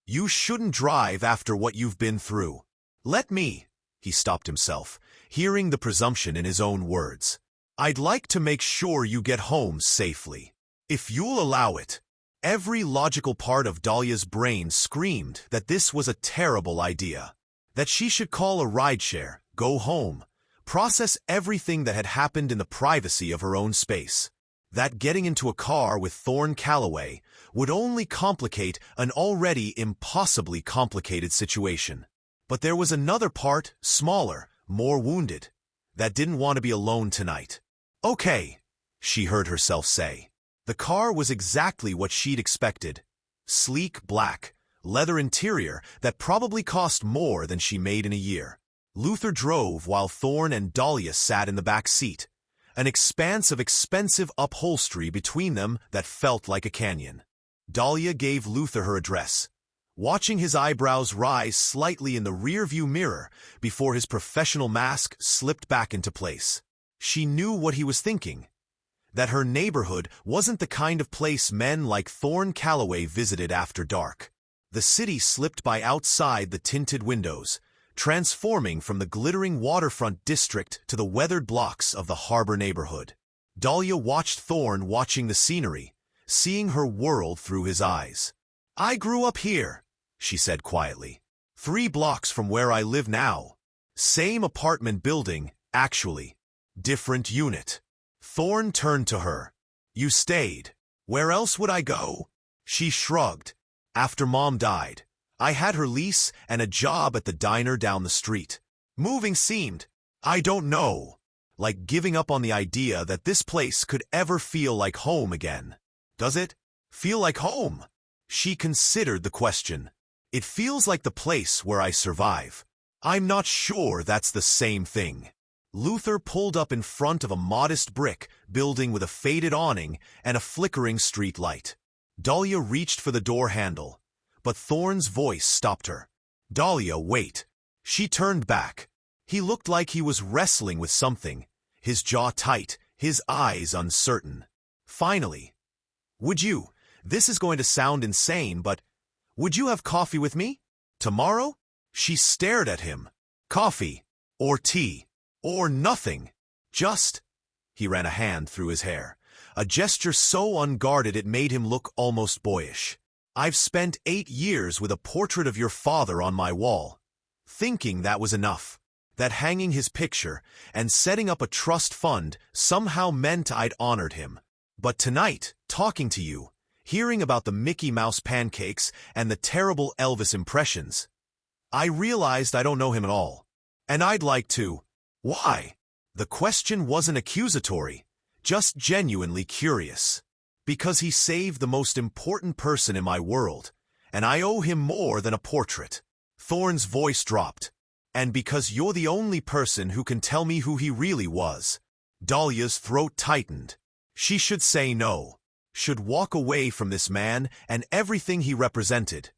You shouldn't drive after what you've been through." "Let me," he stopped himself, hearing the presumption in his own words. "I'd like to make sure you get home safely. If you'll allow it." Every logical part of Dahlia's brain screamed that this was a terrible idea, that she should call a rideshare, go home, process everything that had happened in the privacy of her own space, that getting into a car with Thorn Calloway would only complicate an already impossibly complicated situation. But there was another part, smaller, more wounded, that didn't want to be alone tonight. "Okay," she heard herself say. The car was exactly what she'd expected. Sleek black, leather interior that probably cost more than she made in a year. Luther drove while Thorn and Dahlia sat in the back seat, an expanse of expensive upholstery between them that felt like a canyon. Dahlia gave Luther her address, watching his eyebrows rise slightly in the rearview mirror before his professional mask slipped back into place. She knew what he was thinking, that her neighborhood wasn't the kind of place men like Thorn Calloway visited after dark. The city slipped by outside the tinted windows, transforming from the glittering waterfront district to the weathered blocks of the harbor neighborhood. Dahlia watched Thorn watching the scenery, seeing her world through his eyes. "I grew up here," she said quietly. 3 blocks from where I live now. Same apartment building, actually. Different unit." Thorn turned to her. "You stayed. Where else would I go?" She shrugged. "After Mom died, I had her lease and a job at the diner down the street. Moving seemed, I don't know, like giving up on the idea that this place could ever feel like home again. Does it feel like home?" She considered the question. "It feels like the place where I survive. I'm not sure that's the same thing." Luther pulled up in front of a modest brick building with a faded awning and a flickering street light. Dahlia reached for the door handle, but Thorne's voice stopped her. "Dahlia, wait." She turned back. He looked like he was wrestling with something, his jaw tight, his eyes uncertain. Finally, this is going to sound insane, but would you have coffee with me? Tomorrow? She stared at him. Coffee, or tea, or nothing. He ran a hand through his hair, a gesture so unguarded it made him look almost boyish. "I've spent 8 years with a portrait of your father on my wall, thinking that was enough. That hanging his picture and setting up a trust fund somehow meant I'd honored him. But tonight, talking to you, hearing about the Mickey Mouse pancakes and the terrible Elvis impressions, I realized I don't know him at all. And I'd like to." "Why?" The question wasn't accusatory, just genuinely curious. "Because he saved the most important person in my world, and I owe him more than a portrait." Thorne's voice dropped. "And because you're the only person who can tell me who he really was." Dahlia's throat tightened. She should say no, should walk away from this man and everything he represented.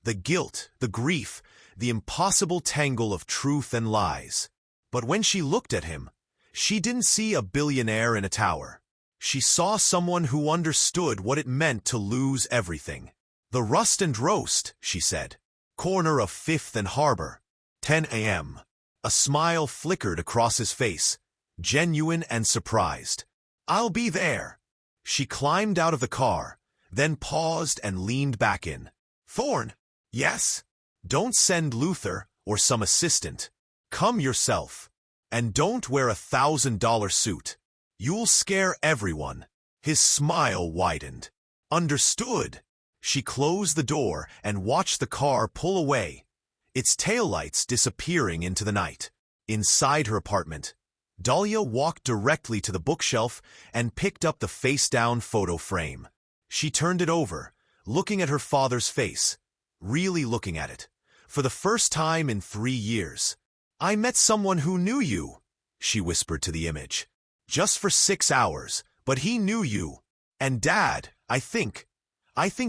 The guilt, the grief, the impossible tangle of truth and lies. But when she looked at him, she didn't see a billionaire in a tower. She saw someone who understood what it meant to lose everything. "The Rust and Roast," she said. "Corner of 5th and Harbor. 10 a.m. A smile flickered across his face, genuine and surprised. "I'll be there." She climbed out of the car, then paused and leaned back in. "Thorne." "Yes?" "Don't send Luther or some assistant. Come yourself. And don't wear a $1,000 suit. You'll scare everyone." His smile widened. "Understood." She closed the door and watched the car pull away, its taillights disappearing into the night. Inside her apartment, Dahlia walked directly to the bookshelf and picked up the face-down photo frame. She turned it over, looking at her father's face, really looking at it, for the first time in 3 years. "I met someone who knew you," she whispered to the image. "Just for 6 hours, but he knew you. And Dad, I think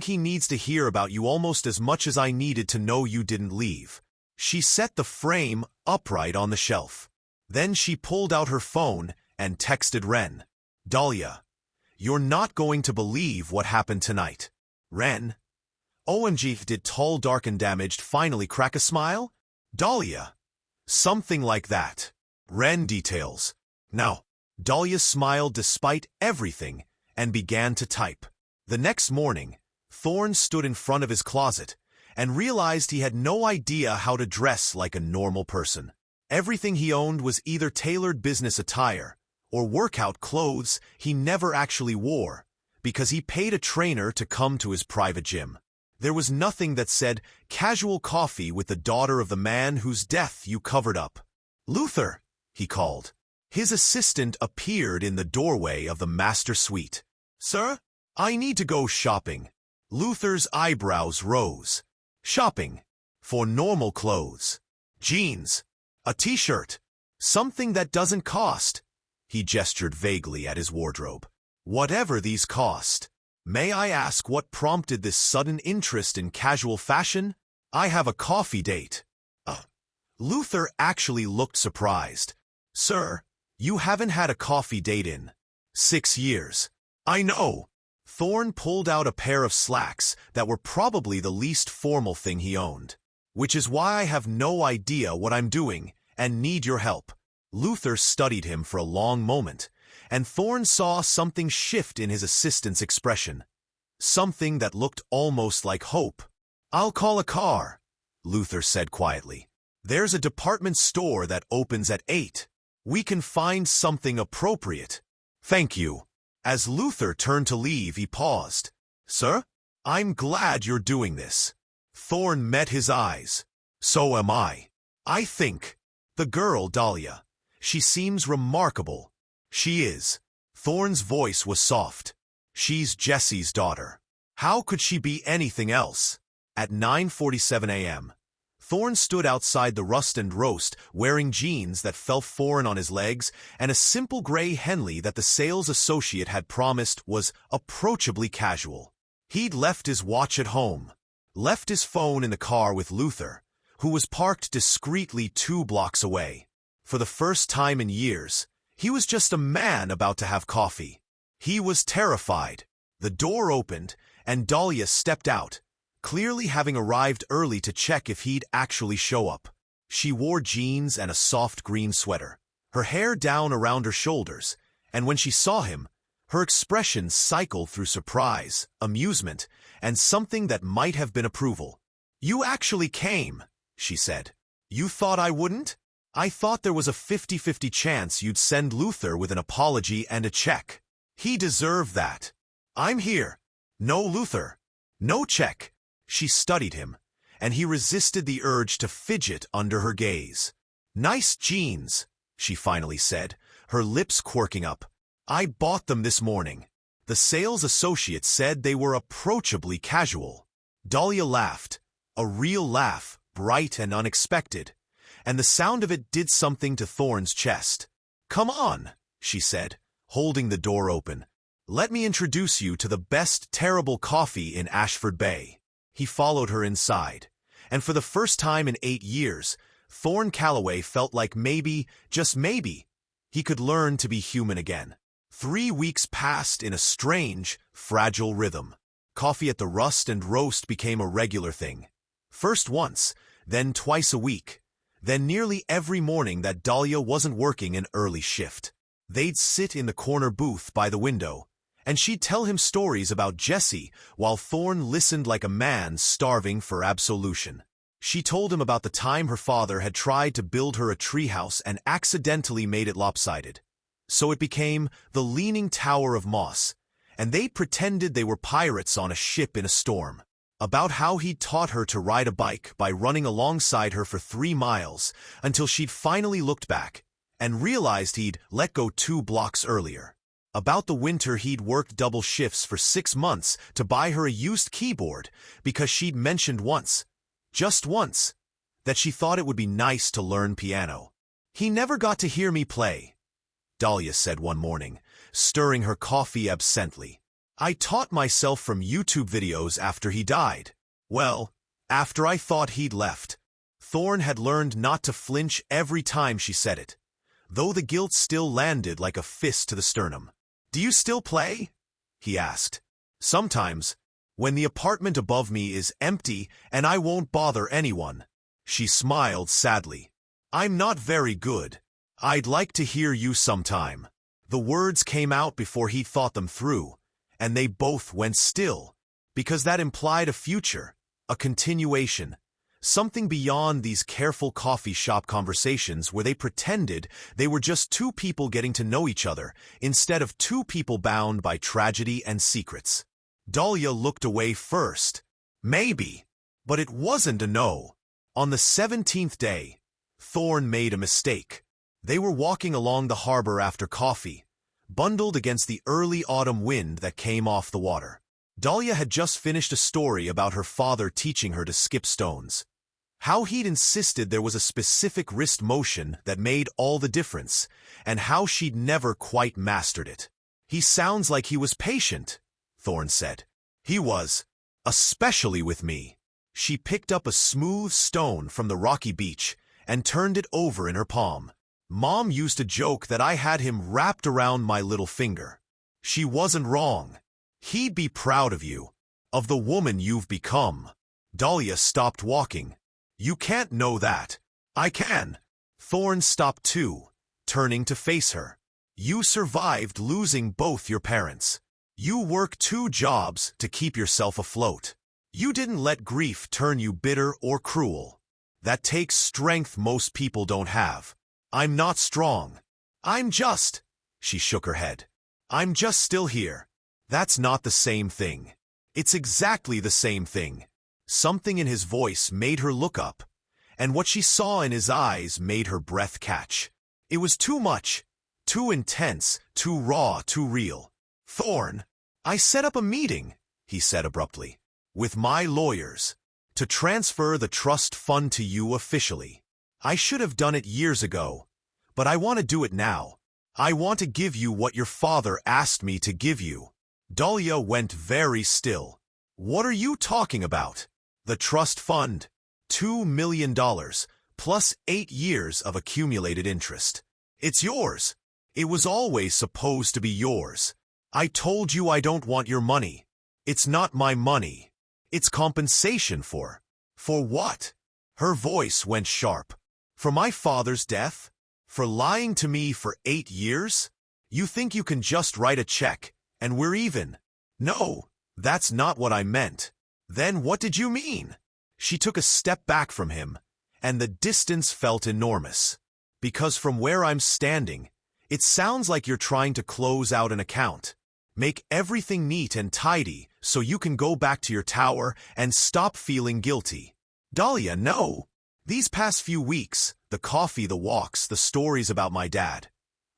he needs to hear about you almost as much as I needed to know you didn't leave." She set the frame upright on the shelf. Then she pulled out her phone and texted Ren. "Dahlia, you're not going to believe what happened tonight." "Ren?" OMG, did tall, dark, and damaged finally crack a smile? "Dahlia." "Something like that." Ren details. "Now." Dahlia smiled despite everything and began to type. The next morning, Thorne stood in front of his closet and realized he had no idea how to dress like a normal person. Everything he owned was either tailored business attire or workout clothes he never actually wore because he paid a trainer to come to his private gym. There was nothing that said, "Casual coffee with the daughter of the man whose death you covered up." "Luther," he called. His assistant appeared in the doorway of the master suite. "Sir, I need to go shopping." Luther's eyebrows rose. "Shopping? For normal clothes? Jeans? A t-shirt? Something that doesn't cost?" He gestured vaguely at his wardrobe. "Whatever these cost. May I ask what prompted this sudden interest in casual fashion?" "I have a coffee date." Luther actually looked surprised. "Sir, you haven't had a coffee date in 6 years." "I know." Thorne pulled out a pair of slacks that were probably the least formal thing he owned. "Which is why I have no idea what I'm doing and need your help." Luther studied him for a long moment, and Thorne saw something shift in his assistant's expression. Something that looked almost like hope. "I'll call a car," Luther said quietly. "There's a department store that opens at 8. We can find something appropriate." "Thank you." As Luther turned to leave, he paused. "Sir, I'm glad you're doing this." Thorne met his eyes. "So am I. I think. The girl, Dahlia. She seems remarkable." "She is." Thorne's voice was soft. "She's Jesse's daughter. How could she be anything else?" At 9:47 a.m., Thorn stood outside the Rust and Roast, wearing jeans that felt foreign on his legs and a simple gray Henley that the sales associate had promised was approachably casual. He'd left his watch at home, left his phone in the car with Luther, who was parked discreetly 2 blocks away. For the first time in years, he was just a man about to have coffee. He was terrified. The door opened, and Dahlia stepped out, clearly having arrived early to check if he'd actually show up. She wore jeans and a soft green sweater, her hair down around her shoulders, and when she saw him, her expression cycled through surprise, amusement, and something that might have been approval. "You actually came," she said. "You thought I wouldn't? I thought there was a 50-50 chance you'd send Luther with an apology and a check. He deserved that. I'm here. No Luther. No check." She studied him, and he resisted the urge to fidget under her gaze. "Nice jeans," she finally said, her lips quirking up. "I bought them this morning." The sales associate said they were approachably casual. Dahlia laughed, a real laugh, bright and unexpected, and the sound of it did something to Thorn's chest. "Come on," she said, holding the door open. "Let me introduce you to the best terrible coffee in Ashford Bay." He followed her inside, and for the first time in 8 years, Thorn Calloway felt like maybe, just maybe, he could learn to be human again. 3 weeks passed in a strange, fragile rhythm. Coffee at the Rust and Roast became a regular thing. First once, then twice a week, then nearly every morning that Dahlia wasn't working an early shift. They'd sit in the corner booth by the window, and she'd tell him stories about Jesse while Thorn listened like a man starving for absolution. She told him about the time her father had tried to build her a treehouse and accidentally made it lopsided. So it became the Leaning Tower of Moss, and they pretended they were pirates on a ship in a storm. About how he'd taught her to ride a bike by running alongside her for 3 miles until she'd finally looked back and realized he'd let go 2 blocks earlier. About the winter he'd worked double shifts for 6 months to buy her a used keyboard because she'd mentioned once, just once, that she thought it would be nice to learn piano. "He never got to hear me play," Dahlia said one morning, stirring her coffee absently. "I taught myself from YouTube videos after he died. Well, after I thought he'd left." Thorn had learned not to flinch every time she said it, though the guilt still landed like a fist to the sternum. "Do you still play?" he asked. "Sometimes, when the apartment above me is empty and I won't bother anyone." She smiled sadly. "I'm not very good. I'd like to hear you sometime." The words came out before he thought them through, and they both went still, because that implied a future, a continuation, something beyond these careful coffee shop conversations where they pretended they were just 2 people getting to know each other instead of 2 people bound by tragedy and secrets. Dahlia looked away first. Maybe, but it wasn't a no. On the 17th day, Thorn made a mistake. They were walking along the harbor after coffee, bundled against the early autumn wind that came off the water. Dahlia had just finished a story about her father teaching her to skip stones. How he'd insisted there was a specific wrist motion that made all the difference, and how she'd never quite mastered it. "He sounds like he was patient," Thorn said. "He was, especially with me." She picked up a smooth stone from the rocky beach and turned it over in her palm. "Mom used to joke that I had him wrapped around my little finger. She wasn't wrong. He'd be proud of you, of the woman you've become." Dahlia stopped walking. "You can't know that." "I can." Thorn stopped too, turning to face her. "You survived losing both your parents. You worked 2 jobs to keep yourself afloat. You didn't let grief turn you bitter or cruel. That takes strength most people don't have. I'm not strong. I'm just..." She shook her head. "I'm just still here." "That's not the same thing." "It's exactly the same thing." Something in his voice made her look up, and what she saw in his eyes made her breath catch. It was too much, too intense, too raw, too real. "Thorn, I set up a meeting," he said abruptly, "with my lawyers. To transfer the trust fund to you officially. I should have done it years ago, but I want to do it now. I want to give you what your father asked me to give you. Dahlia went very still. What are you talking about? The trust fund. $2 million, plus 8 years of accumulated interest. It's yours. It was always supposed to be yours. I told you I don't want your money. It's not my money. It's compensation for what? Her voice went sharp. For my father's death? For lying to me for 8 years? You think you can just write a check, and we're even? No, that's not what I meant. Then what did you mean? She took a step back from him, and the distance felt enormous. Because from where I'm standing, it sounds like you're trying to close out an account. Make everything neat and tidy so you can go back to your tower and stop feeling guilty. Dahlia, no. These past few weeks, the coffee, the walks, the stories about my dad.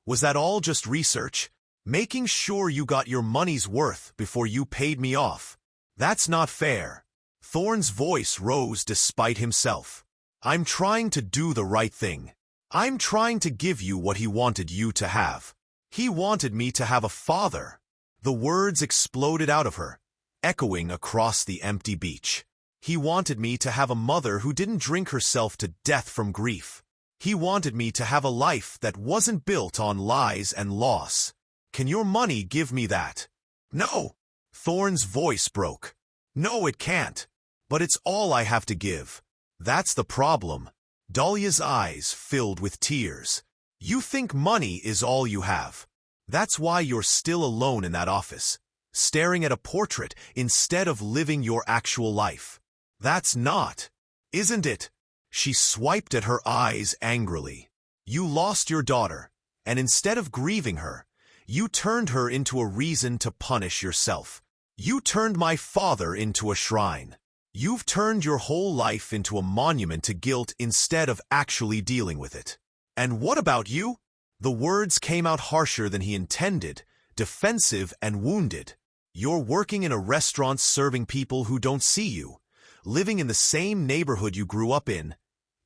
Was that all just research? Making sure you got your money's worth before you paid me off. That's not fair. Thorne's voice rose despite himself. I'm trying to do the right thing. I'm trying to give you what he wanted you to have. He wanted me to have a father. The words exploded out of her, echoing across the empty beach. He wanted me to have a mother who didn't drink herself to death from grief. He wanted me to have a life that wasn't built on lies and loss. Can your money give me that? No. Thorne's voice broke. No, it can't. But it's all I have to give. That's the problem. Dahlia's eyes filled with tears. You think money is all you have. That's why you're still alone in that office, staring at a portrait instead of living your actual life. That's not, isn't it? She swiped at her eyes angrily. You lost your daughter, and instead of grieving her, you turned her into a reason to punish yourself. You turned my father into a shrine. You've turned your whole life into a monument to guilt instead of actually dealing with it. And what about you? The words came out harsher than he intended, defensive and wounded. You're working in a restaurant serving people who don't see you, living in the same neighborhood you grew up in,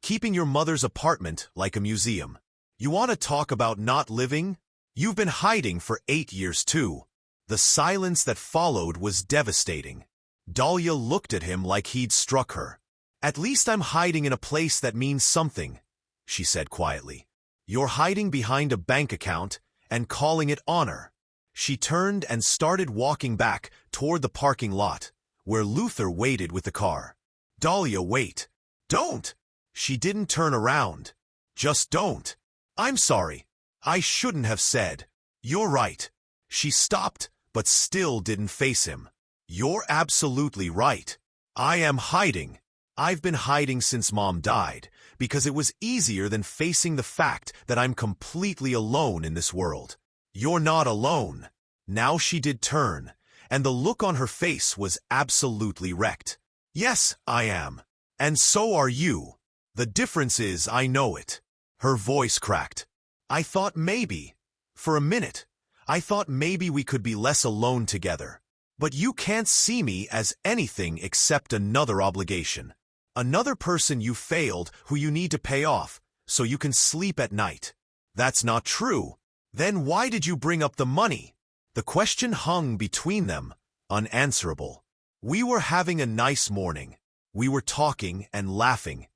keeping your mother's apartment like a museum. You want to talk about not living? You've been hiding for 8 years too. The silence that followed was devastating. Dahlia looked at him like he'd struck her. At least I'm hiding in a place that means something, she said quietly. You're hiding behind a bank account and calling it honor. She turned and started walking back toward the parking lot, where Luther waited with the car. Dahlia, wait. Don't. She didn't turn around. Just don't. I'm sorry. I shouldn't have said. You're right. She stopped, but still didn't face him. You're absolutely right. I am hiding. I've been hiding since Mom died, because it was easier than facing the fact that I'm completely alone in this world. You're not alone. Now she did turn, and the look on her face was absolutely wrecked. Yes, I am. And so are you. The difference is I know it. Her voice cracked. I thought maybe, for a minute, I thought maybe we could be less alone together. But you can't see me as anything except another obligation. Another person you failed who you need to pay off so you can sleep at night. That's not true. Then why did you bring up the money? The question hung between them, unanswerable. We were having a nice morning. We were talking and laughing.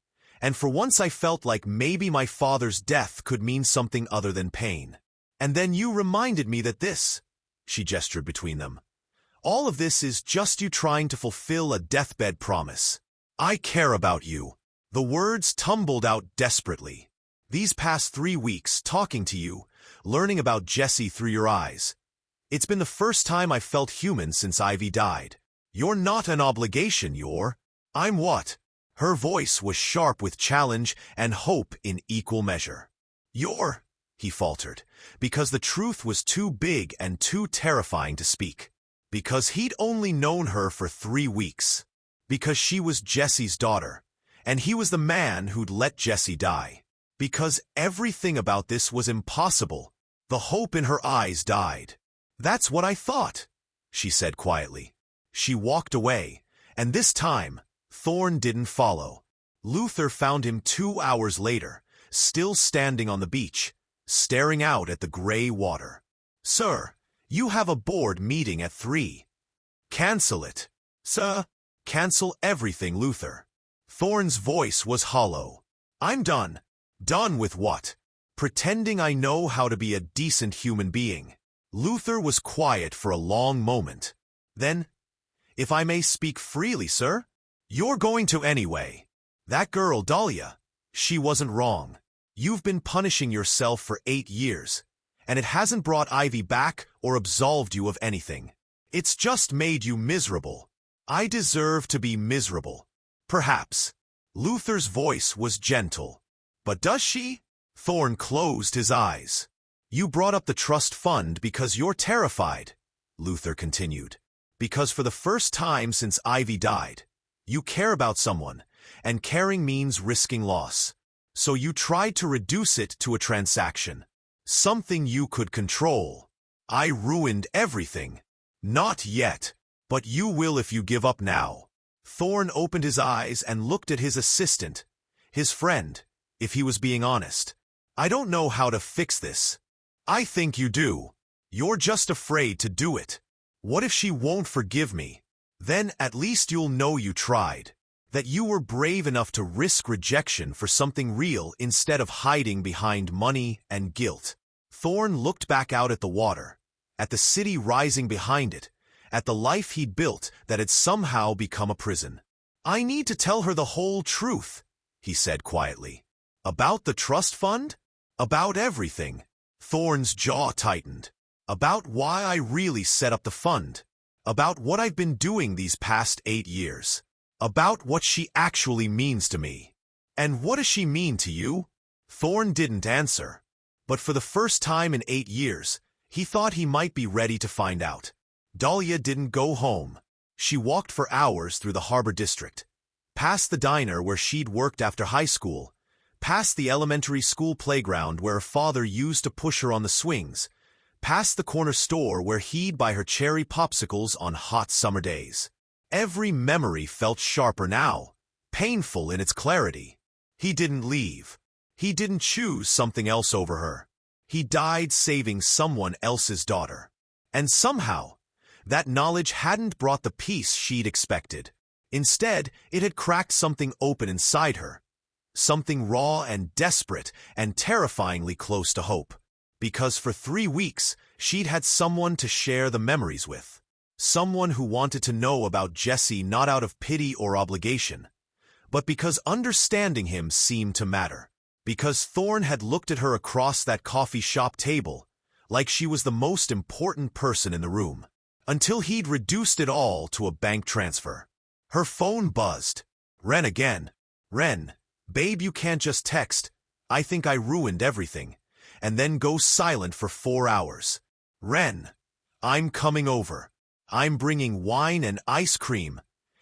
And for once I felt like maybe my father's death could mean something other than pain. And then you reminded me that this, she gestured between them. All of this is just you trying to fulfill a deathbed promise. I care about you. The words tumbled out desperately. These past 3 weeks talking to you, learning about Jesse through your eyes. It's been the first time I felt human since Ivy died. You're not an obligation, I'm what? Her voice was sharp with challenge and hope in equal measure. He faltered, because the truth was too big and too terrifying to speak. Because he'd only known her for 3 weeks. Because she was Jesse's daughter, and he was the man who'd let Jesse die. Because everything about this was impossible. The hope in her eyes died. That's what I thought, she said quietly. She walked away, and this time, Thorn didn't follow. Luther found him 2 hours later, still standing on the beach, staring out at the gray water. "Sir, you have a board meeting at 3. Cancel it." "Sir?" "Cancel everything, Luther." Thorn's voice was hollow. "I'm done." "Done with what?" "Pretending I know how to be a decent human being." Luther was quiet for a long moment. Then, "If I may speak freely, sir?" "You're going to anyway. That girl, Dahlia, she wasn't wrong. You've been punishing yourself for 8 years, and it hasn't brought Ivy back or absolved you of anything. It's just made you miserable. I deserve to be miserable. Perhaps." Luther's voice was gentle. "But does she?" Thorn closed his eyes. "You brought up the trust fund because you're terrified," Luther continued. "Because for the first time since Ivy died, you care about someone, and caring means risking loss. So you tried to reduce it to a transaction, something you could control. I ruined everything." "Not yet, but you will if you give up now." Thorn opened his eyes and looked at his assistant, his friend, if he was being honest. "I don't know how to fix this." "I think you do. You're just afraid to do it. What if she won't forgive me? Then at least you'll know you tried, that you were brave enough to risk rejection for something real instead of hiding behind money and guilt." Thorn looked back out at the water, at the city rising behind it, at the life he'd built that had somehow become a prison. "I need to tell her the whole truth," he said quietly. "About the trust fund? About everything." Thorn's jaw tightened. "About why I really set up the fund. About what I've been doing these past 8 years. About what she actually means to me." "And what does she mean to you?" Thorn didn't answer. But for the first time in 8 years, he thought he might be ready to find out. Dahlia didn't go home. She walked for hours through the harbor district, past the diner where she'd worked after high school, past the elementary school playground where her father used to push her on the swings, past the corner store where he'd buy her cherry popsicles on hot summer days. Every memory felt sharper now, painful in its clarity. He didn't leave. He didn't choose something else over her. He died saving someone else's daughter. And somehow, that knowledge hadn't brought the peace she'd expected. Instead, it had cracked something open inside her. Something raw and desperate and terrifyingly close to hope. Because for 3 weeks, she'd had someone to share the memories with. Someone who wanted to know about Jesse not out of pity or obligation, but because understanding him seemed to matter. Because Thorn had looked at her across that coffee shop table, like she was the most important person in the room. Until he'd reduced it all to a bank transfer. Her phone buzzed. "Ren again." "Ren, babe, you can't just text, 'I think I ruined everything,' and then go silent for 4 hours. Ren, I'm coming over. I'm bringing wine and ice cream,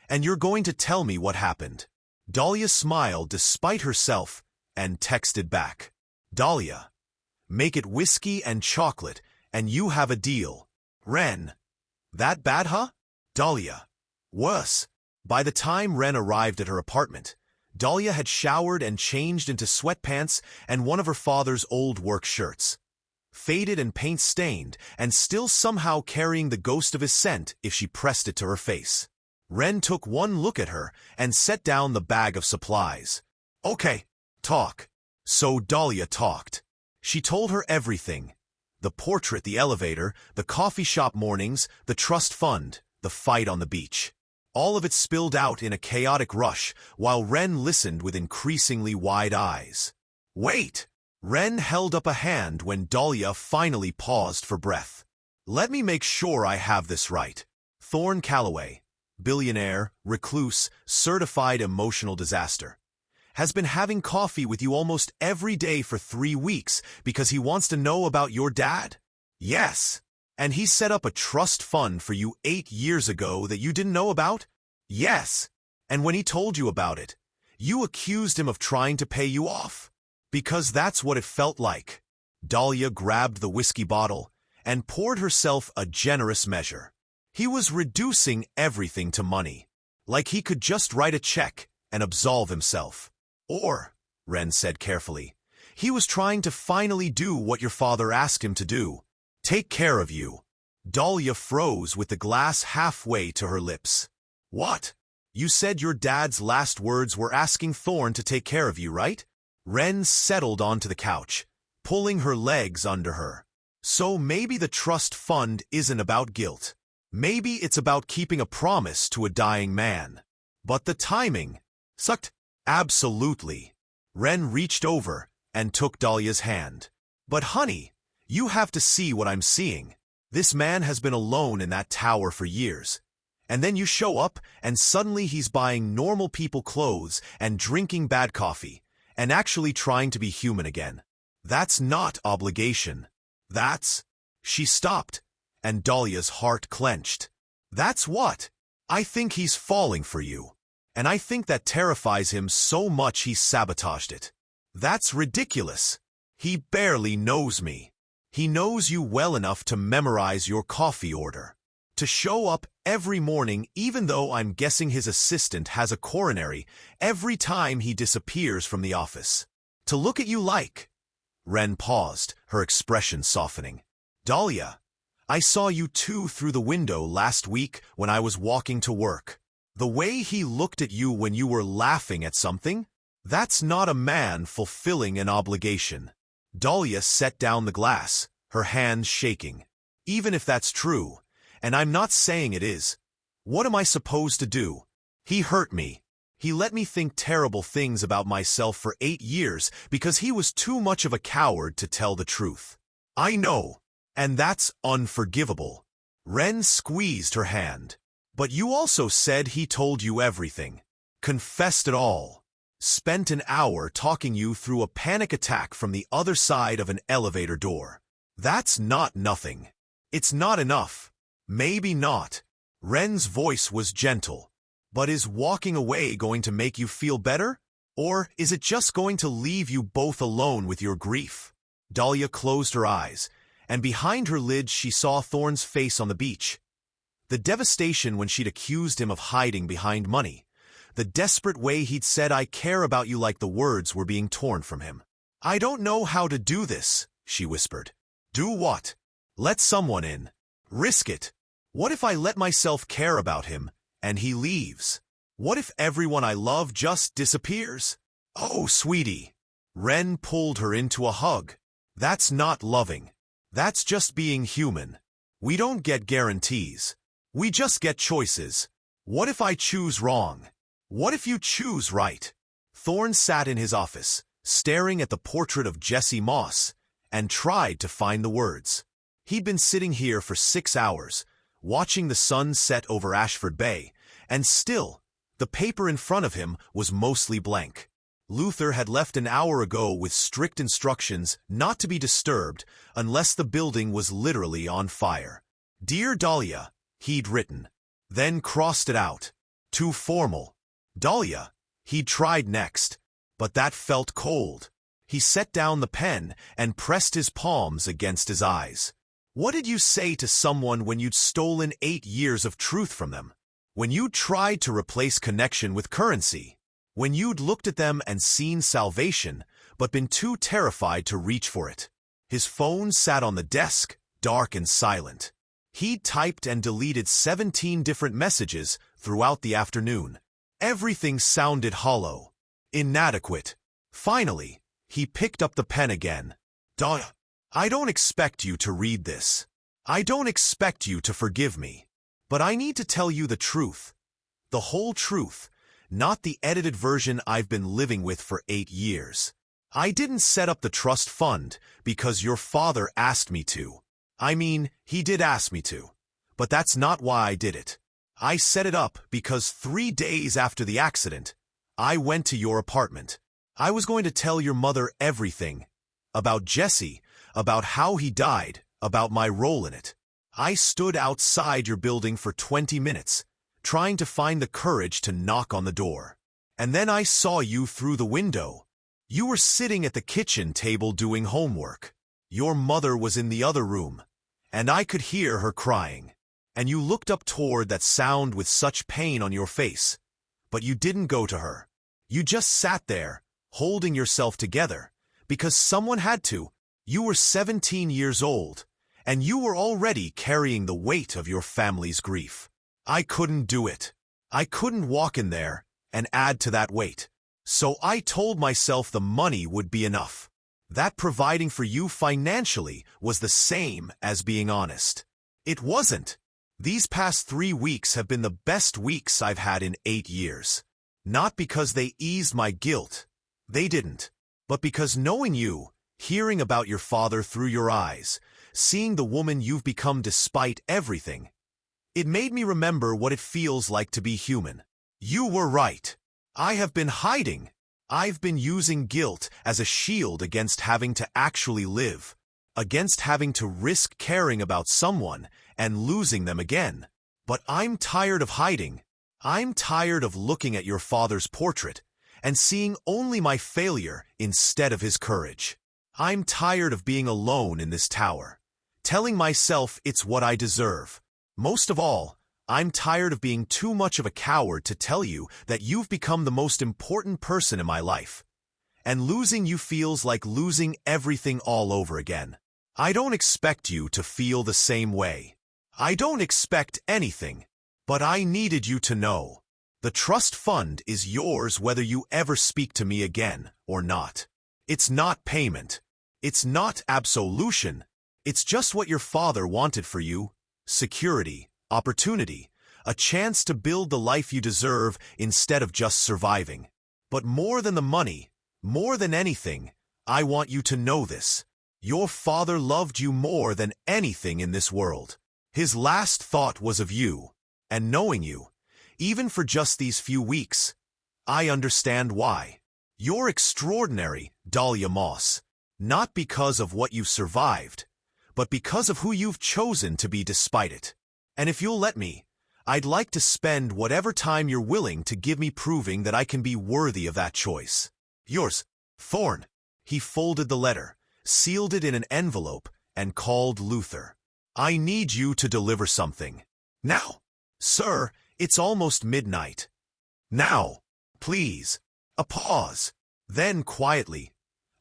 and you're going to tell me what happened." Dahlia smiled despite herself and texted back. "Dahlia, make it whiskey and chocolate, and you have a deal." "Ren, that bad, huh?" "Dahlia, worse." By the time Ren arrived at her apartment, Dahlia had showered and changed into sweatpants and one of her father's old work shirts. Faded and paint-stained, and still somehow carrying the ghost of his scent if she pressed it to her face. Ren took one look at her and set down the bag of supplies. "Okay, talk." So Dahlia talked. She told her everything. The portrait, the elevator, the coffee shop mornings, the trust fund, the fight on the beach. All of it spilled out in a chaotic rush, while Ren listened with increasingly wide eyes. "Wait!" Ren held up a hand when Dahlia finally paused for breath. "Let me make sure I have this right. Thorn Calloway, billionaire, recluse, certified emotional disaster, has been having coffee with you almost every day for 3 weeks because he wants to know about your dad?" "Yes." "And he set up a trust fund for you 8 years ago that you didn't know about?" "Yes." "And when he told you about it, you accused him of trying to pay you off?" "Because that's what it felt like." Dahlia grabbed the whiskey bottle and poured herself a generous measure. He was reducing everything to money. Like he could just write a check and absolve himself. Or, Ren said carefully, he was trying to finally do what your father asked him to do. Take care of you. Dahlia froze with the glass halfway to her lips. What? You said your dad's last words were asking Thorn to take care of you, right? Ren settled onto the couch, pulling her legs under her. So maybe the trust fund isn't about guilt. Maybe it's about keeping a promise to a dying man. But the timing sucked. Absolutely. Ren reached over and took Dahlia's hand. But honey, you have to see what I'm seeing. This man has been alone in that tower for years. And then you show up and suddenly he's buying normal people clothes and drinking bad coffee and actually trying to be human again. That's not obligation. That's... She stopped, and Dahlia's heart clenched. That's what? I think he's falling for you. And I think that terrifies him so much he sabotaged it. That's ridiculous. He barely knows me. He knows you well enough to memorize your coffee order. To show up every morning even though I'm guessing his assistant has a coronary every time he disappears from the office. To look at you like... Ren paused, her expression softening. Dahlia, I saw you two through the window last week when I was walking to work. The way he looked at you when you were laughing at something? That's not a man fulfilling an obligation. Dahlia set down the glass, her hands shaking. Even if that's true, and I'm not saying it is, what am I supposed to do? He hurt me. He let me think terrible things about myself for 8 years because he was too much of a coward to tell the truth. I know, and that's unforgivable. Ren squeezed her hand. But you also said he told you everything. Confessed it all. Spent an hour talking you through a panic attack from the other side of an elevator door. That's not nothing. It's not enough. Maybe not. Ren's voice was gentle. But is walking away going to make you feel better? Or is it just going to leave you both alone with your grief? Dahlia closed her eyes, and behind her lids she saw Thorn's face on the beach. The devastation when she'd accused him of hiding behind money. The desperate way he'd said, I care about you, like the words were being torn from him. I don't know how to do this, she whispered. Do what? Let someone in. Risk it. What if I let myself care about him, and he leaves? What if everyone I love just disappears? Oh, sweetie. Ren pulled her into a hug. That's not loving. That's just being human. We don't get guarantees. We just get choices. What if I choose wrong? What if you choose right? Thorn sat in his office, staring at the portrait of Dahlia Moss, and tried to find the words. He'd been sitting here for 6 hours, watching the sun set over Ashford Bay, and still, the paper in front of him was mostly blank. Luther had left an hour ago with strict instructions not to be disturbed unless the building was literally on fire. Dear Dahlia, he'd written, then crossed it out. Too formal. Dahlia, he'd tried next, but that felt cold. He set down the pen and pressed his palms against his eyes. What did you say to someone when you'd stolen 8 years of truth from them? When you'd tried to replace connection with currency? When you'd looked at them and seen salvation, but been too terrified to reach for it? His phone sat on the desk, dark and silent. He'd typed and deleted 17 different messages throughout the afternoon. Everything sounded hollow, inadequate. Finally, he picked up the pen again. Dahlia, I don't expect you to read this. I don't expect you to forgive me. But I need to tell you the truth. The whole truth, not the edited version I've been living with for 8 years. I didn't set up the trust fund because your father asked me to. I mean, he did ask me to. But that's not why I did it. I set it up because 3 days after the accident, I went to your apartment. I was going to tell your mother everything. About Jesse, about how he died, about my role in it. I stood outside your building for 20 minutes, trying to find the courage to knock on the door. And then I saw you through the window. You were sitting at the kitchen table doing homework. Your mother was in the other room, and I could hear her crying. and you looked up toward that sound with such pain on your face. But you didn't go to her. You just sat there, holding yourself together, because someone had to. You were 17 years old, and you were already carrying the weight of your family's grief. I couldn't do it. I couldn't walk in there and add to that weight. So I told myself the money would be enough. That providing for you financially was the same as being honest. It wasn't. These past 3 weeks have been the best weeks I've had in 8 years. Not because they eased my guilt. They didn't. But because knowing you, hearing about your father through your eyes, seeing the woman you've become despite everything, it made me remember what it feels like to be human. You were right. I have been hiding. I've been using guilt as a shield against having to actually live, against having to risk caring about someone and losing them again. But I'm tired of hiding. I'm tired of looking at your father's portrait and seeing only my failure instead of his courage. I'm tired of being alone in this tower, telling myself it's what I deserve. Most of all, I'm tired of being too much of a coward to tell you that you've become the most important person in my life. And losing you feels like losing everything all over again. I don't expect you to feel the same way. I don't expect anything. But I needed you to know. The trust fund is yours whether you ever speak to me again or not. It's not payment. It's not absolution. It's just what your father wanted for you. Security, opportunity, a chance to build the life you deserve instead of just surviving. But more than the money, more than anything, I want you to know this. Your father loved you more than anything in this world. His last thought was of you. And knowing you, even for just these few weeks, I understand why. You're extraordinary, Dahlia Moss, not because of what you've survived, but because of who you've chosen to be despite it. And if you'll let me, I'd like to spend whatever time you're willing to give me proving that I can be worthy of that choice. Yours, Thorn. He folded the letter, sealed it in an envelope, and called Luther. I need you to deliver something. Now. Sir, it's almost midnight. Now, please. A pause. Then quietly.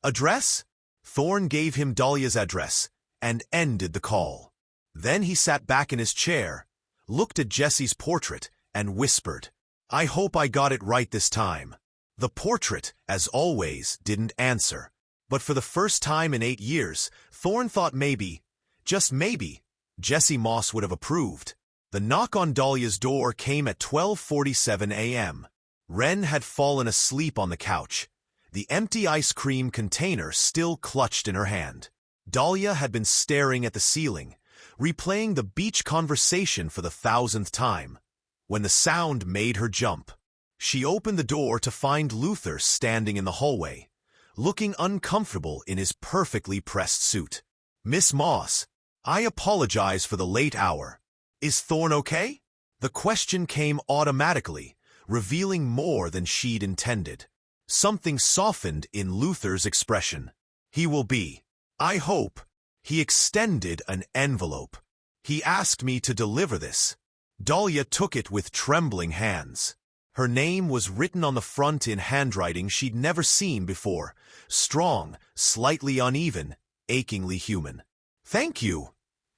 Address? Thorn gave him Dahlia's address and ended the call. Then he sat back in his chair, looked at Jesse's portrait, and whispered, I hope I got it right this time. The portrait, as always, didn't answer. But for the first time in 8 years, Thorn thought maybe, just maybe, Jesse Moss would have approved. The knock on Dahlia's door came at 12:47 a.m. Wren had fallen asleep on the couch, the empty ice cream container still clutched in her hand. Dahlia had been staring at the ceiling, replaying the beach conversation for the 1,000th time, when the sound made her jump. She opened the door to find Luther standing in the hallway, looking uncomfortable in his perfectly pressed suit. Miss Moss, I apologize for the late hour. Is Thorn okay? The question came automatically, revealing more than she'd intended. Something softened in Luther's expression. He will be. I hope. He extended an envelope. He asked me to deliver this. Dahlia took it with trembling hands. Her name was written on the front in handwriting she'd never seen before, strong, slightly uneven, achingly human. Thank you,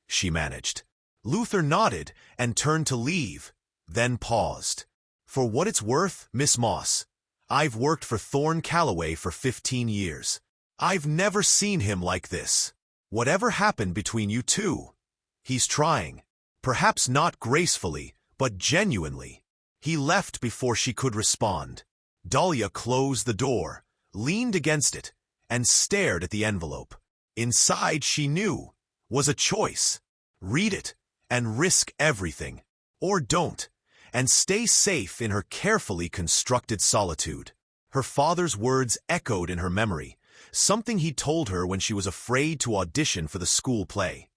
she managed. Luther nodded and turned to leave, then paused. For what it's worth, Miss Moss, I've worked for Thorn Calloway for 15 years. I've never seen him like this. Whatever happened between you two? He's trying. Perhaps not gracefully, but genuinely. He left before she could respond. Dahlia closed the door, leaned against it, and stared at the envelope. Inside, she knew, was a choice. Read it, and risk everything. Or don't, and stay safe in her carefully constructed solitude. Her father's words echoed in her memory, something he told her when she was afraid to audition for the school play.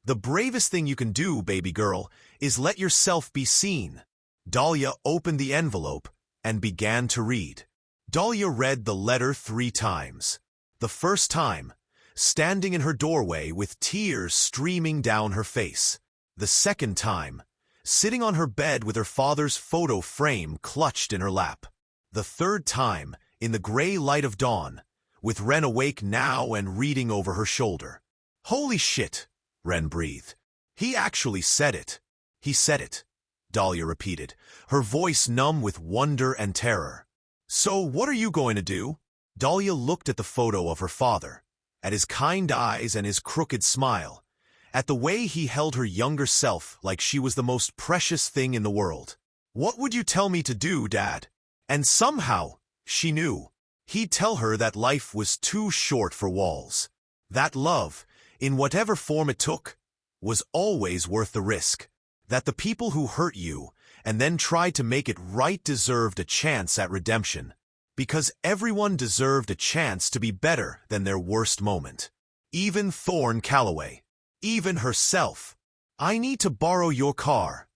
The bravest thing you can do, baby girl, is let yourself be seen. Dahlia opened the envelope and began to read. Dahlia read the letter 3 times. The first time, standing in her doorway with tears streaming down her face. The second time, sitting on her bed with her father's photo frame clutched in her lap. The third time, in the gray light of dawn, with Ren awake now and reading over her shoulder. "Holy shit," Ren breathed. "He actually said it." "He said it," Dahlia repeated, her voice numb with wonder and terror. "So what are you going to do?" Dahlia looked at the photo of her father, at his kind eyes and his crooked smile, at the way he held her younger self like she was the most precious thing in the world. "What would you tell me to do, Dad?" And somehow, she knew, he'd tell her that life was too short for walls. That love, in whatever form it took, was always worth the risk. That the people who hurt you and then tried to make it right deserved a chance at redemption. Because everyone deserved a chance to be better than their worst moment. Even Thorne Calloway. Even herself. "I need to borrow your car,"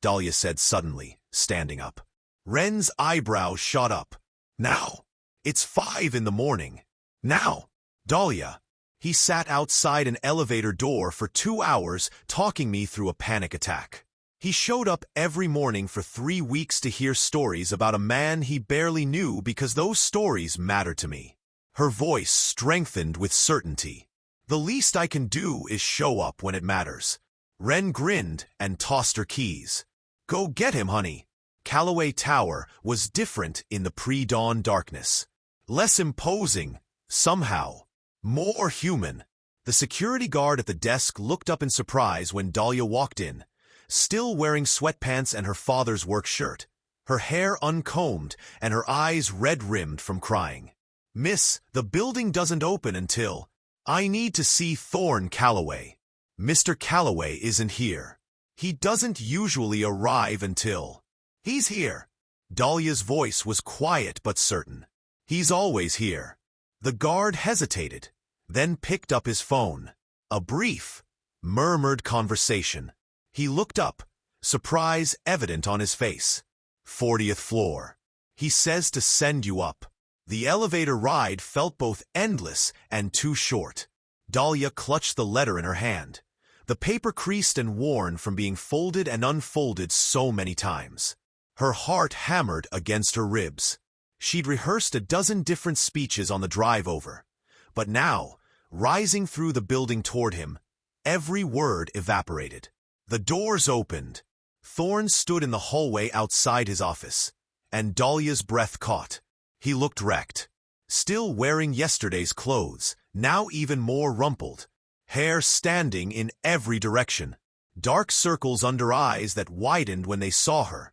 Dahlia said suddenly, standing up. Ren's eyebrows shot up. "Now. It's 5 in the morning. Now." "Dahlia." He sat outside an elevator door for 2 hours talking me through a panic attack. He showed up every morning for 3 weeks to hear stories about a man he barely knew because those stories mattered to me. Her voice strengthened with certainty. "The least I can do is show up when it matters." Ren grinned and tossed her keys. "Go get him, honey." Calloway Tower was different in the pre-dawn darkness. Less imposing, somehow. More human. The security guard at the desk looked up in surprise when Dahlia walked in, still wearing sweatpants and her father's work shirt, her hair uncombed and her eyes red-rimmed from crying. "Miss, the building doesn't open until—" "I need to see Thorne Calloway." "Mr. Calloway isn't here. He doesn't usually arrive until—" "He's here." Dahlia's voice was quiet but certain. "He's always here." The guard hesitated, then picked up his phone. A brief, murmured conversation. He looked up, surprise evident on his face. 40th floor. "He says to send you up." The elevator ride felt both endless and too short. Dahlia clutched the letter in her hand, the paper creased and worn from being folded and unfolded so many times. Her heart hammered against her ribs. She'd rehearsed a dozen different speeches on the drive over, but now, rising through the building toward him, every word evaporated. The doors opened. Thorne stood in the hallway outside his office, and Dahlia's breath caught. He looked wrecked. Still wearing yesterday's clothes, now even more rumpled. Hair standing in every direction. Dark circles under eyes that widened when they saw her,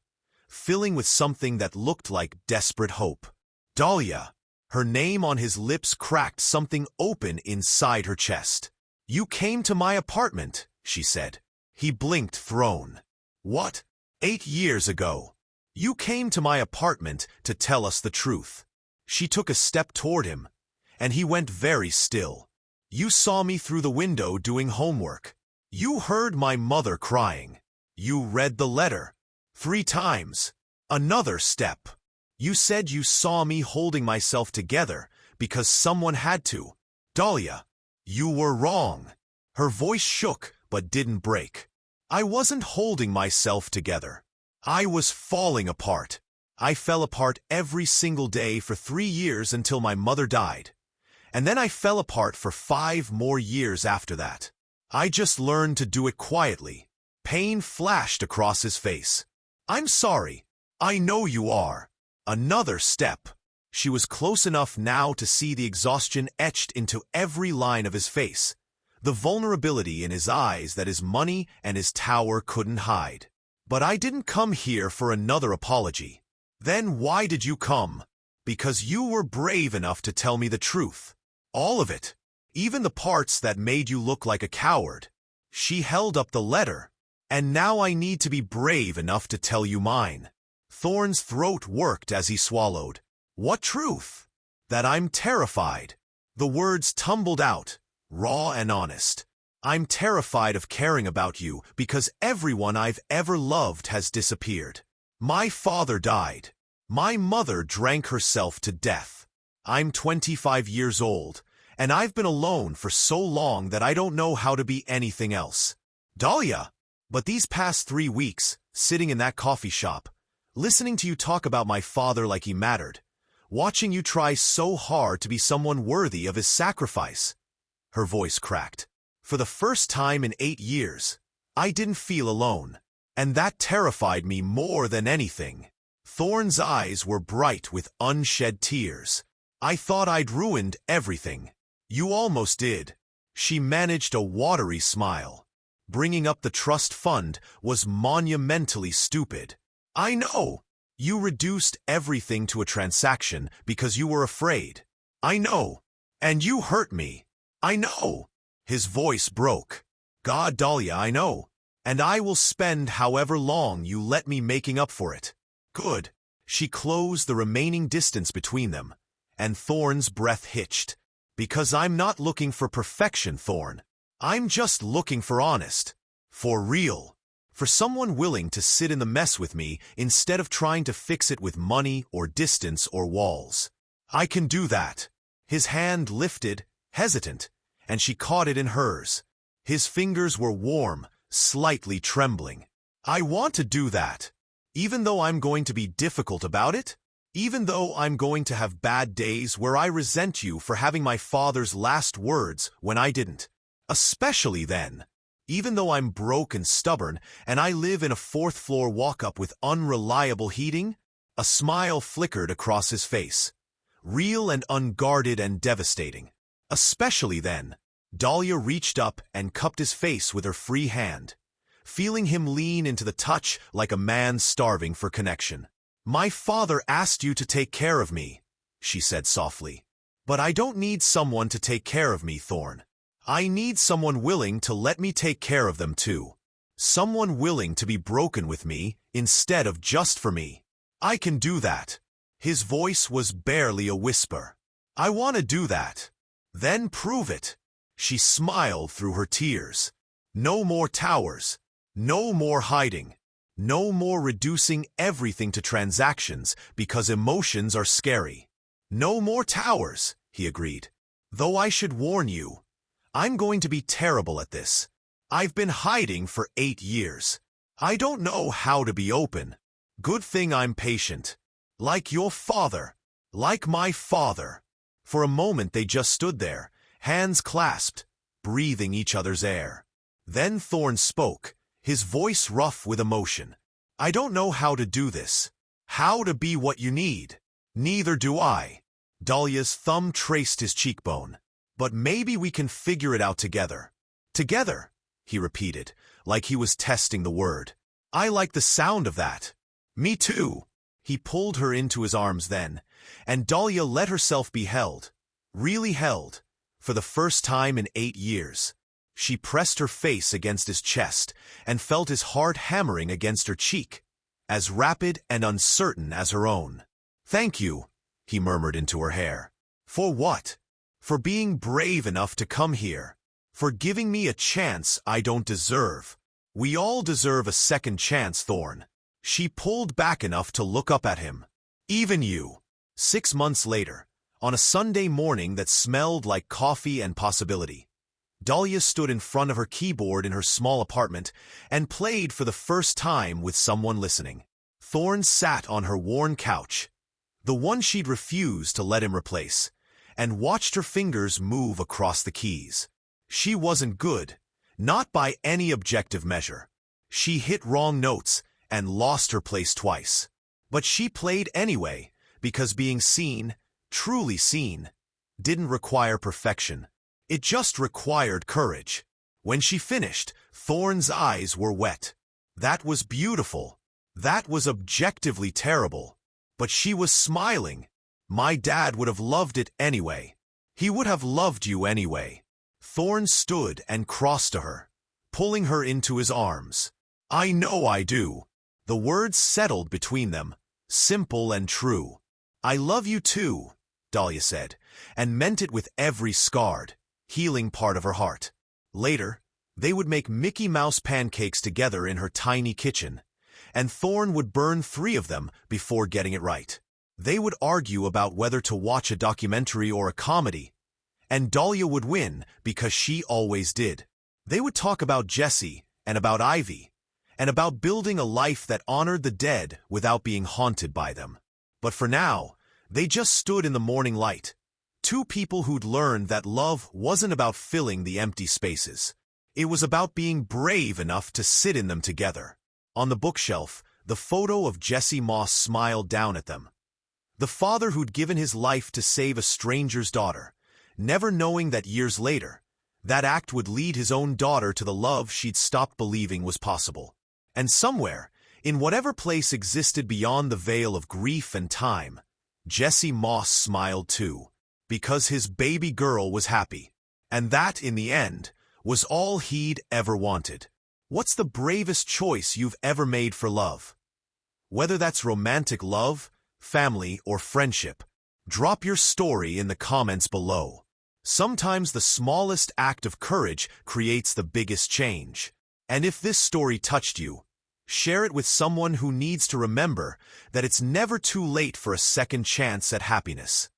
filling with something that looked like desperate hope. "Dahlia." Her name on his lips cracked something open inside her chest. "You came to my apartment," she said. He blinked, thrown. "What?" 8 years ago. "You came to my apartment to tell us the truth." She took a step toward him, and he went very still. "You saw me through the window doing homework. You heard my mother crying. You read the letter. 3 times. Another step. You said you saw me holding myself together because someone had to. Dahlia, you were wrong." Her voice shook but didn't break. "I wasn't holding myself together. I was falling apart. I fell apart every single day for 3 years until my mother died. And then I fell apart for 5 more years after that. I just learned to do it quietly." Pain flashed across his face. "I'm sorry. I know you are." Another step. She was close enough now to see the exhaustion etched into every line of his face, the vulnerability in his eyes that his money and his tower couldn't hide. "But I didn't come here for another apology." "Then why did you come?" "Because you were brave enough to tell me the truth. All of it. Even the parts that made you look like a coward." She held up the letter. "And now I need to be brave enough to tell you mine." Thorne's throat worked as he swallowed. "What truth?" "That I'm terrified." The words tumbled out, raw and honest. "I'm terrified of caring about you because everyone I've ever loved has disappeared. My father died. My mother drank herself to death. I'm 25 years old, and I've been alone for so long that I don't know how to be anything else." "Dahlia!" But these past 3 weeks, sitting in that coffee shop, listening to you talk about my father like he mattered, watching you try so hard to be someone worthy of his sacrifice." Her voice cracked. "For the first time in 8 years, I didn't feel alone, and that terrified me more than anything." Thorne's eyes were bright with unshed tears. "I thought I'd ruined everything." "You almost did." She managed a watery smile. "Bringing up the trust fund was monumentally stupid. I know. You reduced everything to a transaction because you were afraid. I know. And you hurt me. I know." His voice broke. "God, Dahlia, I know. And I will spend however long you let me making up for it." "Good." She closed the remaining distance between them, and Thorne's breath hitched. "Because I'm not looking for perfection, Thorne. I'm just looking for honest. For real. For someone willing to sit in the mess with me instead of trying to fix it with money or distance or walls. I can do that." His hand lifted, hesitant, and she caught it in hers. His fingers were warm, slightly trembling. "I want to do that. Even though I'm going to be difficult about it? Even though I'm going to have bad days where I resent you for having my father's last words when I didn't. Especially then. Even though I'm broke and stubborn and I live in a 4th-floor walk-up with unreliable heating?" A smile flickered across his face. Real and unguarded and devastating. "Especially then." Dahlia reached up and cupped his face with her free hand, feeling him lean into the touch like a man starving for connection. "My father asked you to take care of me," she said softly. "But I don't need someone to take care of me, Thorne. I need someone willing to let me take care of them too. Someone willing to be broken with me instead of just for me. I can do that." His voice was barely a whisper. "I want to do that." "Then prove it." She smiled through her tears. "No more towers. No more hiding. No more reducing everything to transactions because emotions are scary." "No more towers," he agreed. "Though I should warn you, I'm going to be terrible at this. I've been hiding for 8 years. I don't know how to be open. Good thing I'm patient. Like your father. Like my father." For a moment they just stood there, hands clasped, breathing each other's air. Then Thorne spoke, his voice rough with emotion. "I don't know how to do this. How to be what you need. Neither do I." Dahlia's thumb traced his cheekbone. "But maybe we can figure it out together." "Together," he repeated, like he was testing the word. "I like the sound of that." "Me too." He pulled her into his arms then, and Dahlia let herself be held, really held, for the first time in 8 years. She pressed her face against his chest and felt his heart hammering against her cheek, as rapid and uncertain as her own. "Thank you," he murmured into her hair. "For what?" "For being brave enough to come here. For giving me a chance I don't deserve. We all deserve a second chance, Thorne." She pulled back enough to look up at him. "Even you." 6 months later, on a Sunday morning that smelled like coffee and possibility, Dahlia stood in front of her keyboard in her small apartment and played for the first time with someone listening. Thorne sat on her worn couch, the one she'd refused to let him replace, and watched her fingers move across the keys. She wasn't good, not by any objective measure. She hit wrong notes and lost her place twice. But she played anyway, because being seen, truly seen, didn't require perfection. It just required courage. When she finished, Thorne's eyes were wet. That was beautiful. That was objectively terrible. But she was smiling. My dad would have loved it anyway. He would have loved you anyway. Thorne stood and crossed to her, pulling her into his arms. I know I do. The words settled between them, simple and true. I love you too, Dahlia said, and meant it with every scarred, healing part of her heart. Later, they would make Mickey Mouse pancakes together in her tiny kitchen, and Thorne would burn 3 of them before getting it right. They would argue about whether to watch a documentary or a comedy, and Dahlia would win because she always did. They would talk about Jessie and about Ivy, and about building a life that honored the dead without being haunted by them. But for now, they just stood in the morning light. Two people who'd learned that love wasn't about filling the empty spaces. It was about being brave enough to sit in them together. On the bookshelf, the photo of Dahlia Moss smiled down at them. The father who'd given his life to save a stranger's daughter, never knowing that years later, that act would lead his own daughter to the love she'd stopped believing was possible. And somewhere, in whatever place existed beyond the veil of grief and time, Dahlia Moss smiled too, because his baby girl was happy. And that, in the end, was all he'd ever wanted. What's the bravest choice you've ever made for love? Whether that's romantic love, family, or friendship, drop your story in the comments below. Sometimes the smallest act of courage creates the biggest change. And if this story touched you, share it with someone who needs to remember that it's never too late for a second chance at happiness.